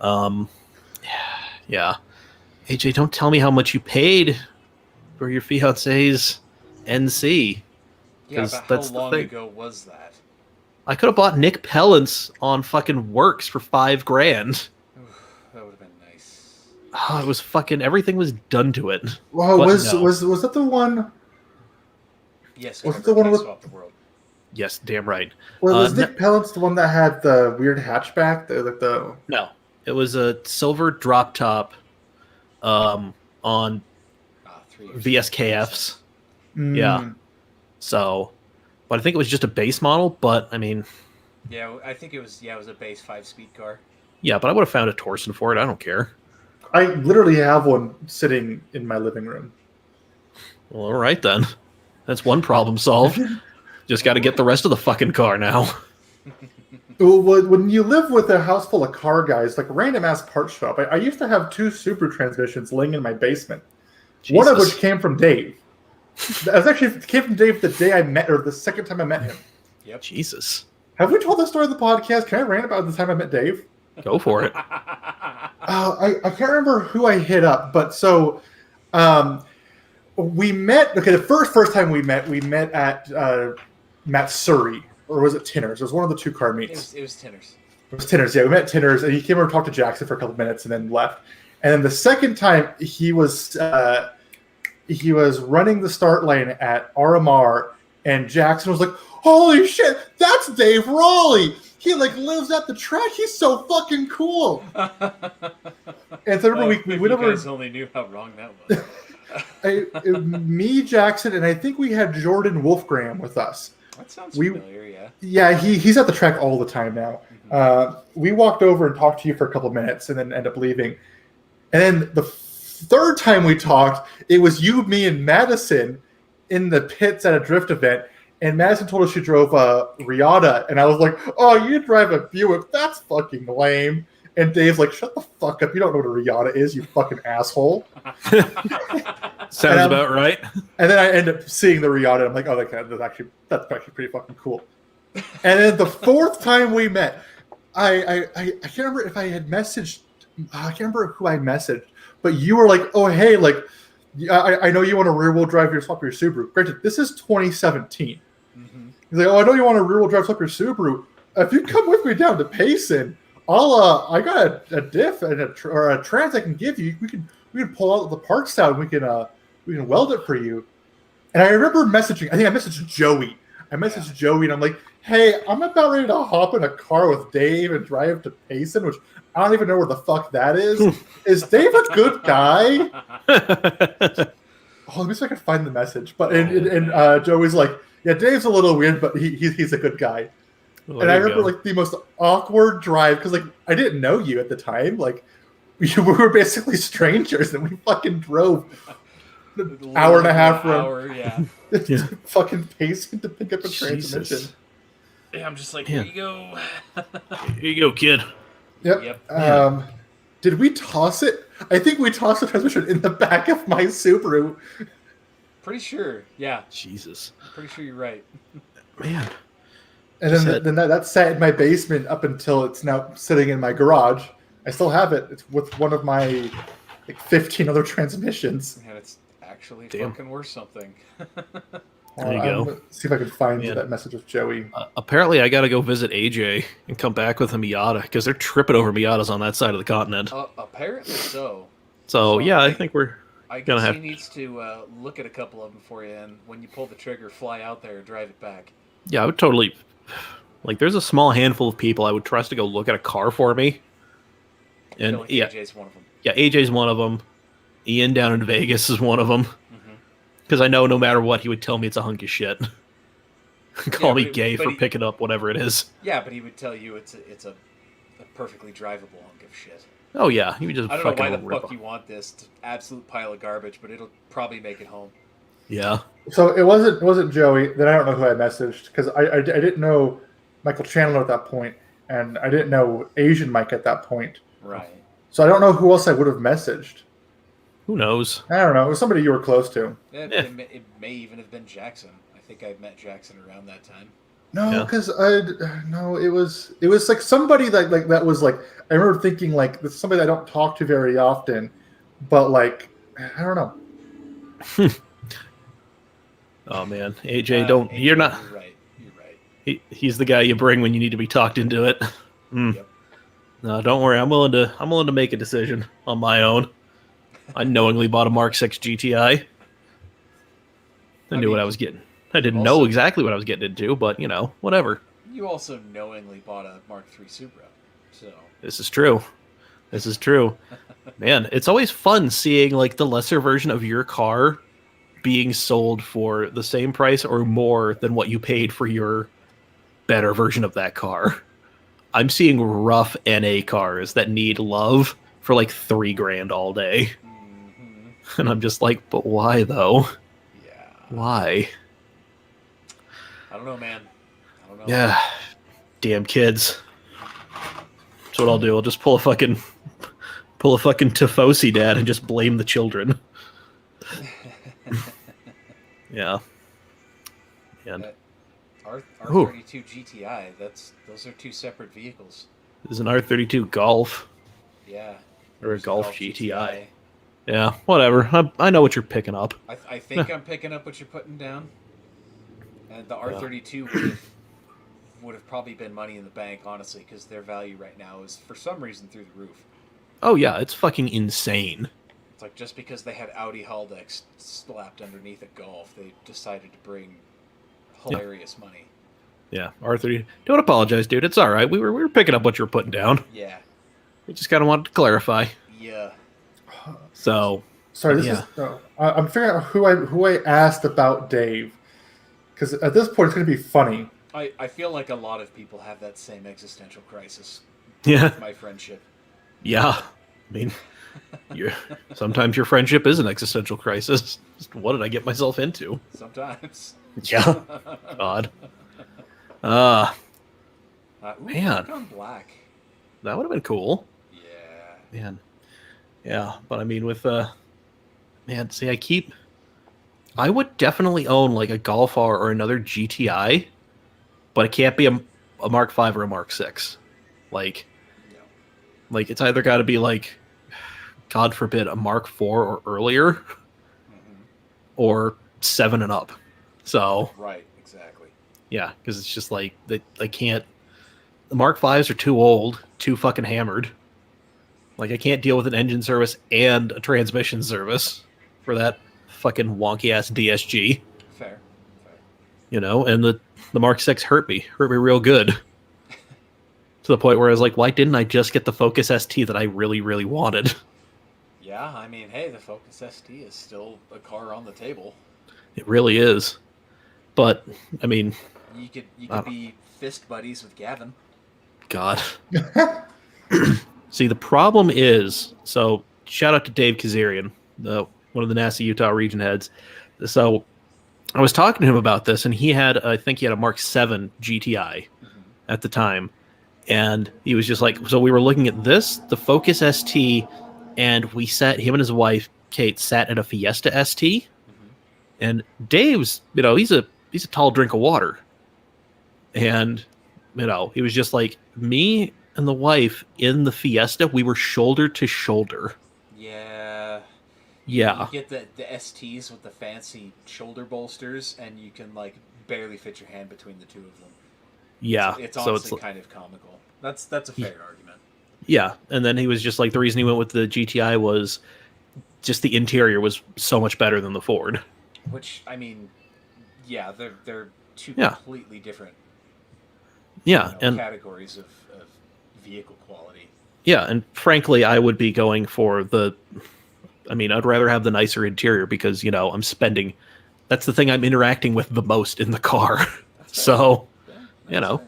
yeah. AJ, don't tell me how much you paid for your fiance's NC. Yeah, 'cause but that's how the long thing. ago was that? I could have bought Nick Pellants on fucking Works for $5,000. That would have been nice. Oh, it was fucking everything was done to it. Well, But was no. was that the one? Yes, Was it Harvard the one Case with- Swap the world. Yes, damn right. Was no- Nick Pellant's the one that had the weird hatchback? The No, it was a silver drop top, on 3 years. VSKFs. Yeah. So, but I think it was just a base model. But I mean, Yeah, I think it was. Yeah, it was a base 5-speed car. yeah. But I would have found a Torsen for it. I don't care. I literally have one sitting in my living room. Well, all right then. That's one problem solved. Just got to get the rest of the fucking car now. When you live with a house full of car guys, like a random ass part shop, I used to have 2 Subaru transmissions laying in my basement. One of Jesus. which came from Dave. It came from Dave the day I met, or the second time I met him. Yep. Jesus, Have we told this story on the podcast? Can I rant about the time I met Dave? go for it. I can't remember who I hit up, but so we met. Okay, the first time we met at Matt Surrey, or was it Tinner's? It was one of the 2 car meets. It was Tinners. It was Tinner's. Yeah, we met Tinner's, and he came over to talk to Jackson for a couple minutes, and then left. And then the second time, he was running the start lane at RMR, and Jackson was like, "Holy shit, that's Dave Raleigh! He lives at the track. He's so fucking cool." And so remember, we went you over. guys only knew how wrong that was. Me, Jackson, and I think we had Jordan Wolfgram with us. That sounds We- familiar, yeah. Yeah, he's at the track all the time now. We walked over and talked to you for a couple minutes, and then ended up leaving. And then the third time we talked, it was you, me, and Madison in the pits at a drift event. And Madison told us she drove a Riata, and I was like, "Oh, you drive a Buick? That's fucking lame." And Dave's like, "Shut the fuck up! You don't know what a Riata is, you fucking asshole." Sounds about right. And then I end up seeing the Riata, and I'm like, "Oh, that's actually pretty fucking cool." And then the fourth time we met, I can't remember if I had messaged. I can't remember who I messaged, but you were like, "Oh, hey, I know you want to rear wheel drive swap your Subaru." Granted, this is 2017. Mm-hmm. He's like, "Oh, I know you want to rear wheel drive swap your Subaru. if you come with me down to Payson, I got a diff and a trans I can give you. We can pull out the parts out and we can weld it for you. And I remember messaging. I think I messaged Joey. Joey and I'm like, hey, I'm about ready to hop in a car with Dave and drive to Payson, which I don't even know where the fuck that is. Is Dave a good guy? Let me see if I can find the message. But and Joey's like, yeah, Dave's a little weird, but he's a good guy. Well, and I remember like the most awkward drive because like I didn't know you at the time. Like we were basically strangers, and we fucking drove an hour and a half from fucking Payson to pick up a transmission. Yeah, I'm just like, here you go. Here you go, kid. Yep. Did we toss it? I think we tossed the transmission in the back of my Subaru. Pretty sure. Yeah. Jesus. I'm pretty sure you're right. Man. And then that sat in my basement up until it's now sitting in my garage. I still have it. It's with one of my 15 other transmissions. And it's actually fucking worth something. There you go. See if I can find that message with Joey. Apparently, I got to go visit AJ and come back with a Miata because they're tripping over Miatas on that side of the continent. Apparently so. So yeah, I think we're gonna have. He needs to look at a couple of them for you, and when you pull the trigger, fly out there and drive it back. Yeah, I would totally. Like, there's a small handful of people I would trust to go look at a car for me. And like AJ's one of them. Yeah, AJ's one of them. Ian down in Vegas is one of them. Because I know no matter what, he would tell me it's a hunk of shit. Call me gay for picking up whatever it is. Yeah, but he would tell you it's a perfectly drivable hunk of shit. Oh yeah, he would just. I don't know why the fuck you want this absolute pile of garbage, but it'll probably make it home. Yeah. So it wasn't Joey. Then I don't know who I messaged because I didn't know Michael Chandler at that point, and I didn't know Asian Mike at that point. Right. So I don't know who else I would have messaged. Who knows? I don't know. It was somebody you were close to. It may even have been Jackson. I think I met Jackson around that time. No, because it was like somebody that was like I remember thinking like this is somebody I don't talk to very often, but like I don't know. Oh man, AJ, you're not. You're right. He's the guy you bring when you need to be talked into it. Yep. No, don't worry. I'm willing to make a decision on my own. I knowingly bought a Mark 6 GTI. I knew what I was getting. I didn't know exactly what I was getting into, but whatever. You also knowingly bought a Mark III Supra, so this is true. Man, it's always fun seeing like the lesser version of your car being sold for the same price or more than what you paid for your better version of that car. I'm seeing rough NA cars that need love for like $3,000 all day. And I'm just like, but why though? Yeah. Why? I don't know, man. I don't know. Yeah. Damn kids. That's what I'll do. I'll just pull a fucking Tifosi dad and just blame the children. Yeah. And R32 GTI, those are two separate vehicles. This is an R32 Golf. Yeah. Or a Golf GTI. Yeah, whatever. I know what you're picking up. I think I'm picking up what you're putting down. And the R32 would have probably been money in the bank, honestly, because their value right now is, for some reason, through the roof. Oh, yeah, it's fucking insane. It's like just because they had Audi Haldex slapped underneath a Golf, they decided to bring hilarious money. Yeah, R30. Don't apologize, dude. It's all right. We were picking up what you were putting down. Yeah. We just kind of wanted to clarify. Yeah. So sorry. I'm figuring out who I asked about Dave, because at this point it's going to be funny. I feel like a lot of people have that same existential crisis. Yeah. With my friendship. Yeah. I mean, sometimes your friendship is an existential crisis. What did I get myself into? Sometimes. Yeah. God. Man. On black. That would have been cool. Yeah. Man. Yeah, but I mean with man, see I would definitely own like a Golf R or another GTI, but it can't be a Mark 5 or a Mark 6. Like it's either got to be like, God forbid, a Mark 4 or earlier, or 7 and up. So right, exactly. Yeah, because it's just like I can't. the Mark V's are too old, too fucking hammered. Like, I can't deal with an engine service and a transmission service for that fucking wonky ass DSG. Fair. You know, and the Mark 6 hurt me real good. To the point where I was like, why didn't I just get the Focus ST that I really, really wanted? Yeah, I mean, hey, the Focus ST is still a car on the table. It really is. But, I mean... You could be fist buddies with Gavin. God. See, the problem is... So, shout out to Dave Kazarian, one of the NASA Utah region heads. So, I was talking to him about this, and I think he had a Mark 7 GTI at the time. And he was just like, so we were looking at this, the Focus ST, and him and his wife, Kate, sat in a Fiesta ST. And Dave's, he's a tall drink of water. And, he was just like, me and the wife in the Fiesta, we were shoulder to shoulder. Yeah. Yeah. You get the STs with the fancy shoulder bolsters, and you can, like, barely fit your hand between the two of them. Yeah. It's honestly kind of comical. That's a fair argument. Yeah. And then he was just like, the reason he went with the GTI was just the interior was so much better than the Ford. Which, I mean, yeah, they're two completely different and categories of vehicle quality. Yeah, and frankly, I would be going for I'd rather have the nicer interior because, I'm spending, that's the thing I'm interacting with the most in the car. So, fair.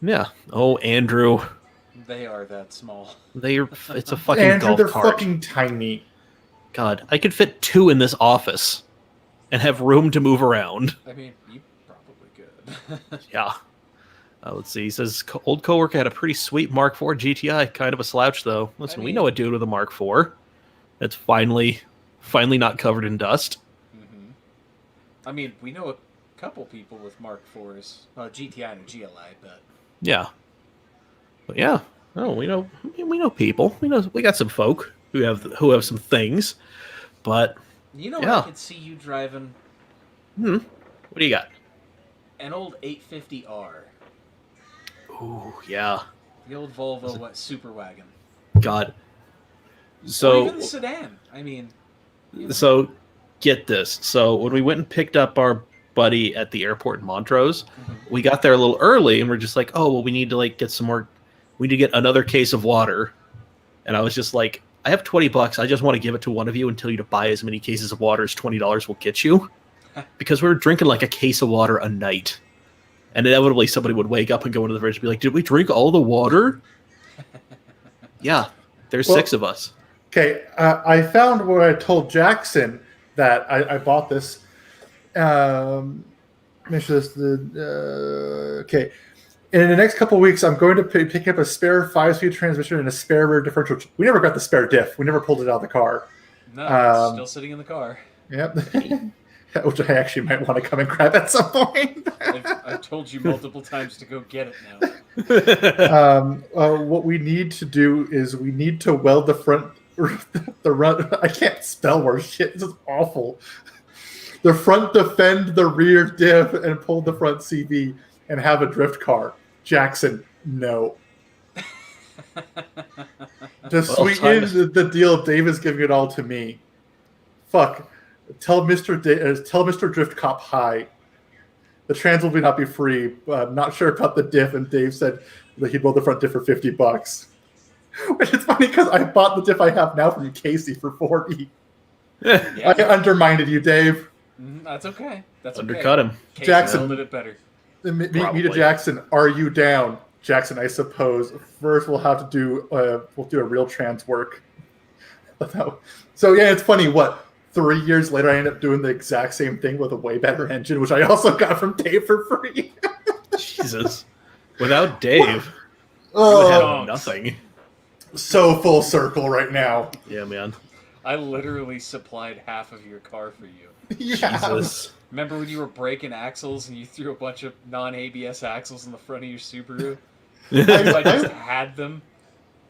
Yeah. Oh, Andrew. They are that small. It's a fucking Andrew, golf they're cart. fucking tiny. God, I could fit 2 in this office and have room to move around. I mean, you probably could. Yeah. Let's see. He says, old coworker had a pretty sweet Mark IV GTI. Kind of a slouch, though. Listen, we know a dude with a Mark IV that's finally not covered in dust. Mm-hmm. I mean, we know a couple people with Mark IVs. GTI and a GLI, but... Yeah. But yeah. Oh, we know people. We got some folk who have some things. But what I could see you driving? What do you got? An old 850R. Ooh, yeah. The old Volvo super wagon. God. Or even the sedan. I mean... So, get this. So, when we went and picked up our buddy at the airport in Montrose, we got there a little early, and we're just like, oh, well, we need to, get some more... We need to get another case of water. And I was just like, I have $20. I just want to give it to one of you and tell you to buy as many cases of water as $20 will get you. Because we were drinking, a case of water a night. And inevitably somebody would wake up and go into the fridge and be like, did we drink all the water? Yeah, there's 6 of us. Okay, I found where I told Jackson that I bought this. Make sure this. Okay, in the next couple of weeks, I'm going to pick up a spare 5-speed transmission and a spare rear differential. We never got the spare diff. We never pulled it out of the car. No, it's still sitting in the car. Yep. Which I actually might want to come and grab at some point. I've told you multiple times to go get it now. What we need to do is we need to weld the front, I can't spell words. Shit, this is awful. The front defend the rear diff and pull the front CV and have a drift car. Jackson, no. To sweeten the deal, Dave is giving it all to me. Fuck. Tell Mr. Drift Cop hi. The trans will not be free. I'm not sure about the diff, and Dave said that he'd build the front diff for $50. Which is funny because I bought the diff I have now from Casey for $40. Yeah. I undermined you, Dave. That's okay. That's Undercut okay. him. Casey Jackson did it better. Me to Jackson. Are you down, Jackson? I suppose first we'll have to do a real trans work. So yeah, it's funny. What? 3 years later, I ended up doing the exact same thing with a way better engine, which I also got from Dave for free. Jesus. Without Dave, you would have nothing. So full circle right now. Yeah, man. I literally supplied half of your car for you. Yeah. Jesus. Remember when you were breaking axles and you threw a bunch of non-ABS axles in the front of your Subaru? I just had them.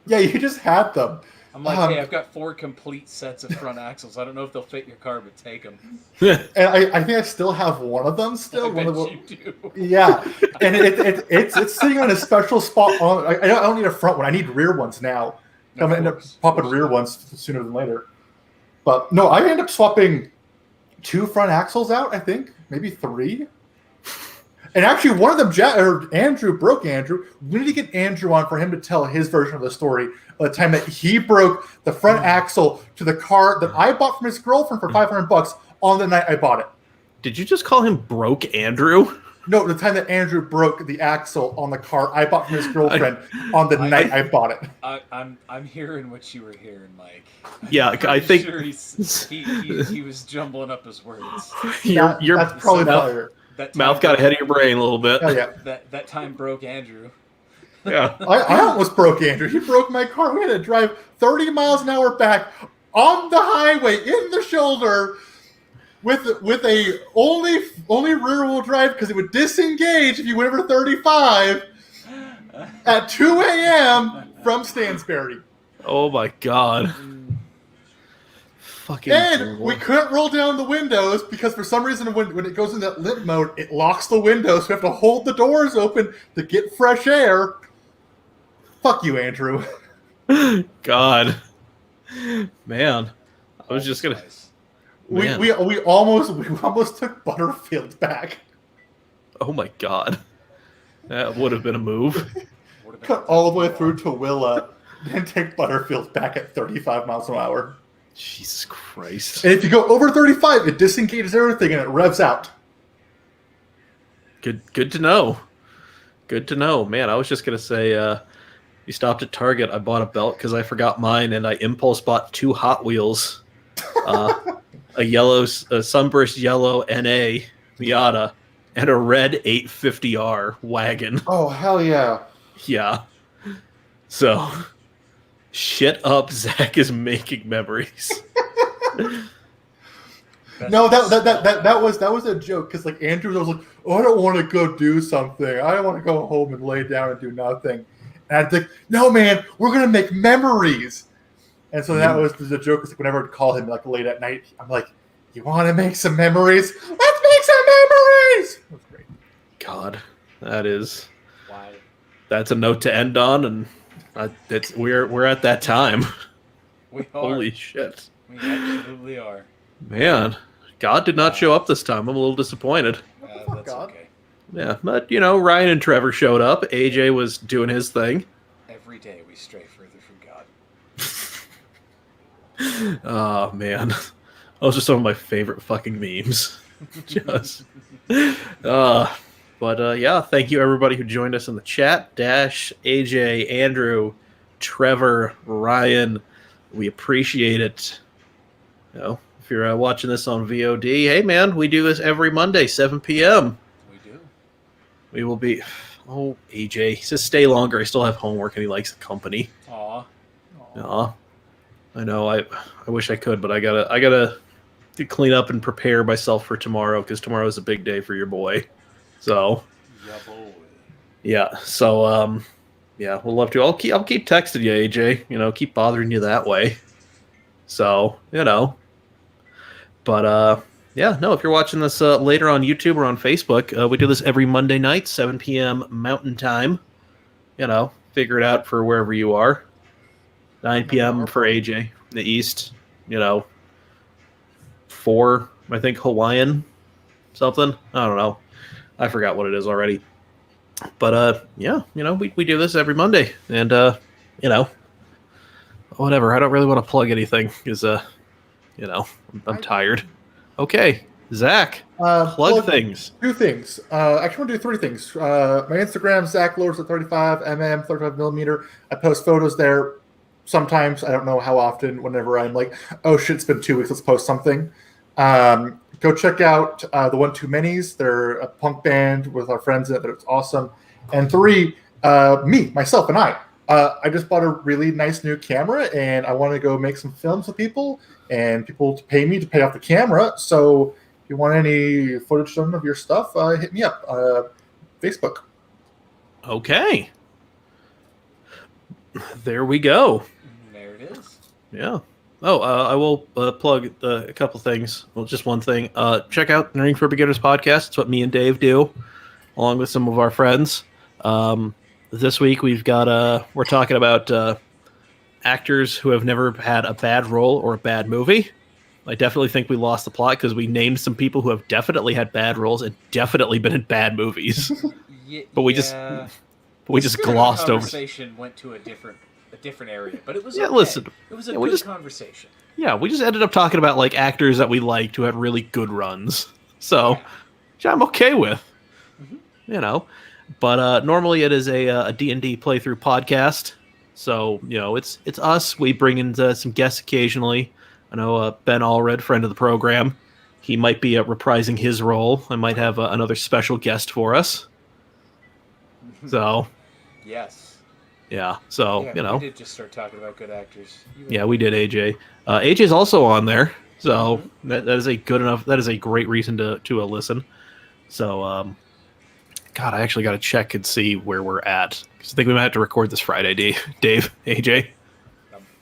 Yeah, you just had them. I'm like, hey, I've got 4 complete sets of front axles. I don't know if they'll fit your car, but take them. And I think I still have one of them still. I one bet of the, you do. Yeah, and it's sitting on a special spot. I don't need a front one. I need rear ones now. I'm gonna end up popping rear ones sooner than later. But no, I end up swapping 2 front axles out. I think maybe 3. And actually, one of them, Andrew broke Andrew. We need to get Andrew on for him to tell his version of the story. The time that he broke the front axle to the car that I bought from his girlfriend for $500 on the night I bought it. Did you just call him Broke Andrew? No, the time that Andrew broke the axle on the car I bought from his girlfriend on the night I bought it. I'm hearing what you were hearing, Mike. Yeah, I think sure he was jumbling up his words. your That's probably fire. Mouth got ahead of your brain a little bit. Oh yeah. That time broke Andrew. Yeah. I almost broke Andrew. He broke my car. We had to drive 30 miles an hour back on the highway in the shoulder with a only rear wheel drive because it would disengage if you went over 35 at 2 a.m. from Stansbury. Oh my god. Fucking And terrible. we couldn't roll down the windows because for some reason when it goes in that limp mode, it locks the windows. So we have to hold the doors open to get fresh air. Fuck you, Andrew. God. Man. I was just gonna Man. We almost took Butterfield back. Oh my god. That would have been a move. Cut all the way through to Willa, then take Butterfield back at 35 miles an hour. Jesus Christ. And if you go over 35, it disengages everything and it revs out. Good to know. Good to know. Man, I was just gonna say, we stopped at Target. I bought a belt because I forgot mine, and I impulse bought 2 Hot Wheels, a sunburst yellow NA Miata, and a red 850R wagon. Oh, hell yeah. Yeah. So, shit up. Zach is making memories. No, that was a joke because like Andrew was like, oh, I don't want to go do something. I don't want to go home and lay down and do nothing. And I'd think, no, man, we're gonna make memories. And so that was the joke. Like whenever I'd call him like late at night, I'm like, you want to make some memories? Let's make some memories. That was great. God, that is. Why? That's a note to end on, and we're at that time. We are. Holy shit, We absolutely are. man! God did not show up this time. I'm a little disappointed. That's God. okay. Yeah, but Ryan and Trevor showed up. AJ was doing his thing. Every day we stray further from God. Oh man, those are some of my favorite fucking memes. Just, but yeah, thank you everybody who joined us in the chat. Dash, AJ, Andrew, Trevor, Ryan, we appreciate it. If you're watching this on VOD, hey man, we do this every Monday, 7 p.m. We do. We will be. Oh, AJ, he says stay longer. I still have homework, and he likes the company. Aw. Aw. I know. I wish I could, but I gotta clean up and prepare myself for tomorrow because tomorrow is a big day for your boy. So Yeah, boy. yeah. So yeah, we'll love to. I'll keep texting you, AJ. Keep bothering you that way. So but yeah, no. If you're watching this later on YouTube or on Facebook, we do this every Monday night, 7 p.m. Mountain Time. Figure it out for wherever you are. 9 p.m. for AJ in the East. 4, I think, Hawaiian something. I don't know. I forgot what it is already. But yeah, we do this every Monday, and whatever. I don't really want to plug anything because I'm tired. Okay, Zach, plug things. 2 things. I actually want to do 3 things. My Instagram, Zach Lowers at 35 millimeter. I post photos there. Sometimes, I don't know how often, whenever I'm like, oh shit, it's been 2 weeks, let's post something. Go check out the 1 Too Manys. They're a punk band with our friends in it. It's awesome. And 3, myself and I. I just bought a really nice new camera, and I want to go make some films with people, and people to pay me to pay off the camera. So if you want any footage done of your stuff, hit me up. Facebook. Okay. There we go. There it it is. Yeah. Oh, I will plug a couple things. Well, just one thing. Check out Nerding for Beginners podcast. It's what me and Dave do, along with some of our friends. This week we're talking about actors who have never had a bad role or a bad movie. I definitely think we lost the plot because we named some people who have definitely had bad roles and definitely been in bad movies. But we just glossed over. Conversation went to a different area, but it was listen. It was a good conversation. Yeah, we just ended up talking about like actors that we liked who had really good runs. So, which I'm okay with. Mm-hmm. But normally it is a D&D playthrough podcast. So, it's us. We bring in some guests occasionally. I know Ben Allred, friend of the program. He might be reprising his role. I might have another special guest for us. So, yes. Yeah, so, we did just start talking about good actors. We did AJ. AJ's also on there. So, that is a great reason to listen. So, God, I actually got to check and see where we're at. Because I think we might have to record this Friday, Dave, AJ.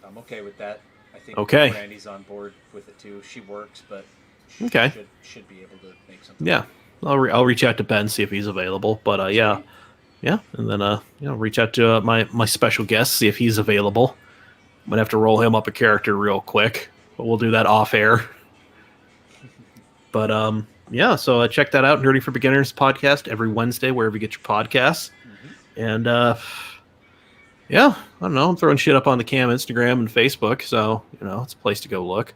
I'm okay with that. I think Okay. Randy's on board with it too. She works, but she should be able to make something. Yeah, I'll reach out to Ben, see if he's available. But yeah, and then reach out to my special guest, see if he's available. Might have to roll him up a character real quick, but we'll do that off air. But so check that out, Nerdy for Beginners podcast every Wednesday wherever you get your podcasts. And I don't know, I'm throwing shit up on the Cam Instagram and Facebook, so it's a place to go look.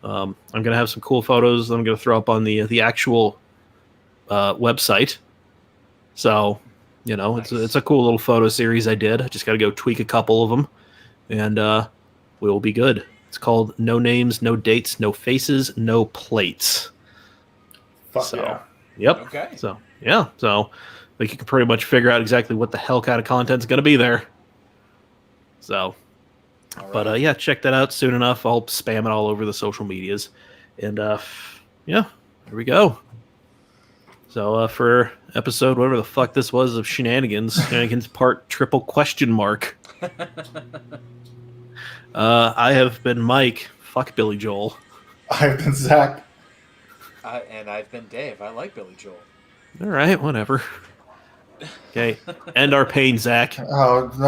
I'm gonna have some cool photos I'm gonna throw up on the actual website. So nice. It's a cool little photo series I did. I just got to go tweak a couple of them, and we will be good. It's called No Names, No Dates, No Faces, No Plates. Yeah. Yep. Okay. So like you can pretty much figure out exactly what the hell kind of content's going to be there. So, but check that out soon enough. I'll spam it all over the social medias, and here we go. So for episode whatever the fuck this was of Shenanigans part triple question mark. I have been Mike. Fuck Billy Joel. I've been Zach. And I've been Dave. I like Billy Joel. All right, whatever. Okay, end our pain, Zach. Oh, no.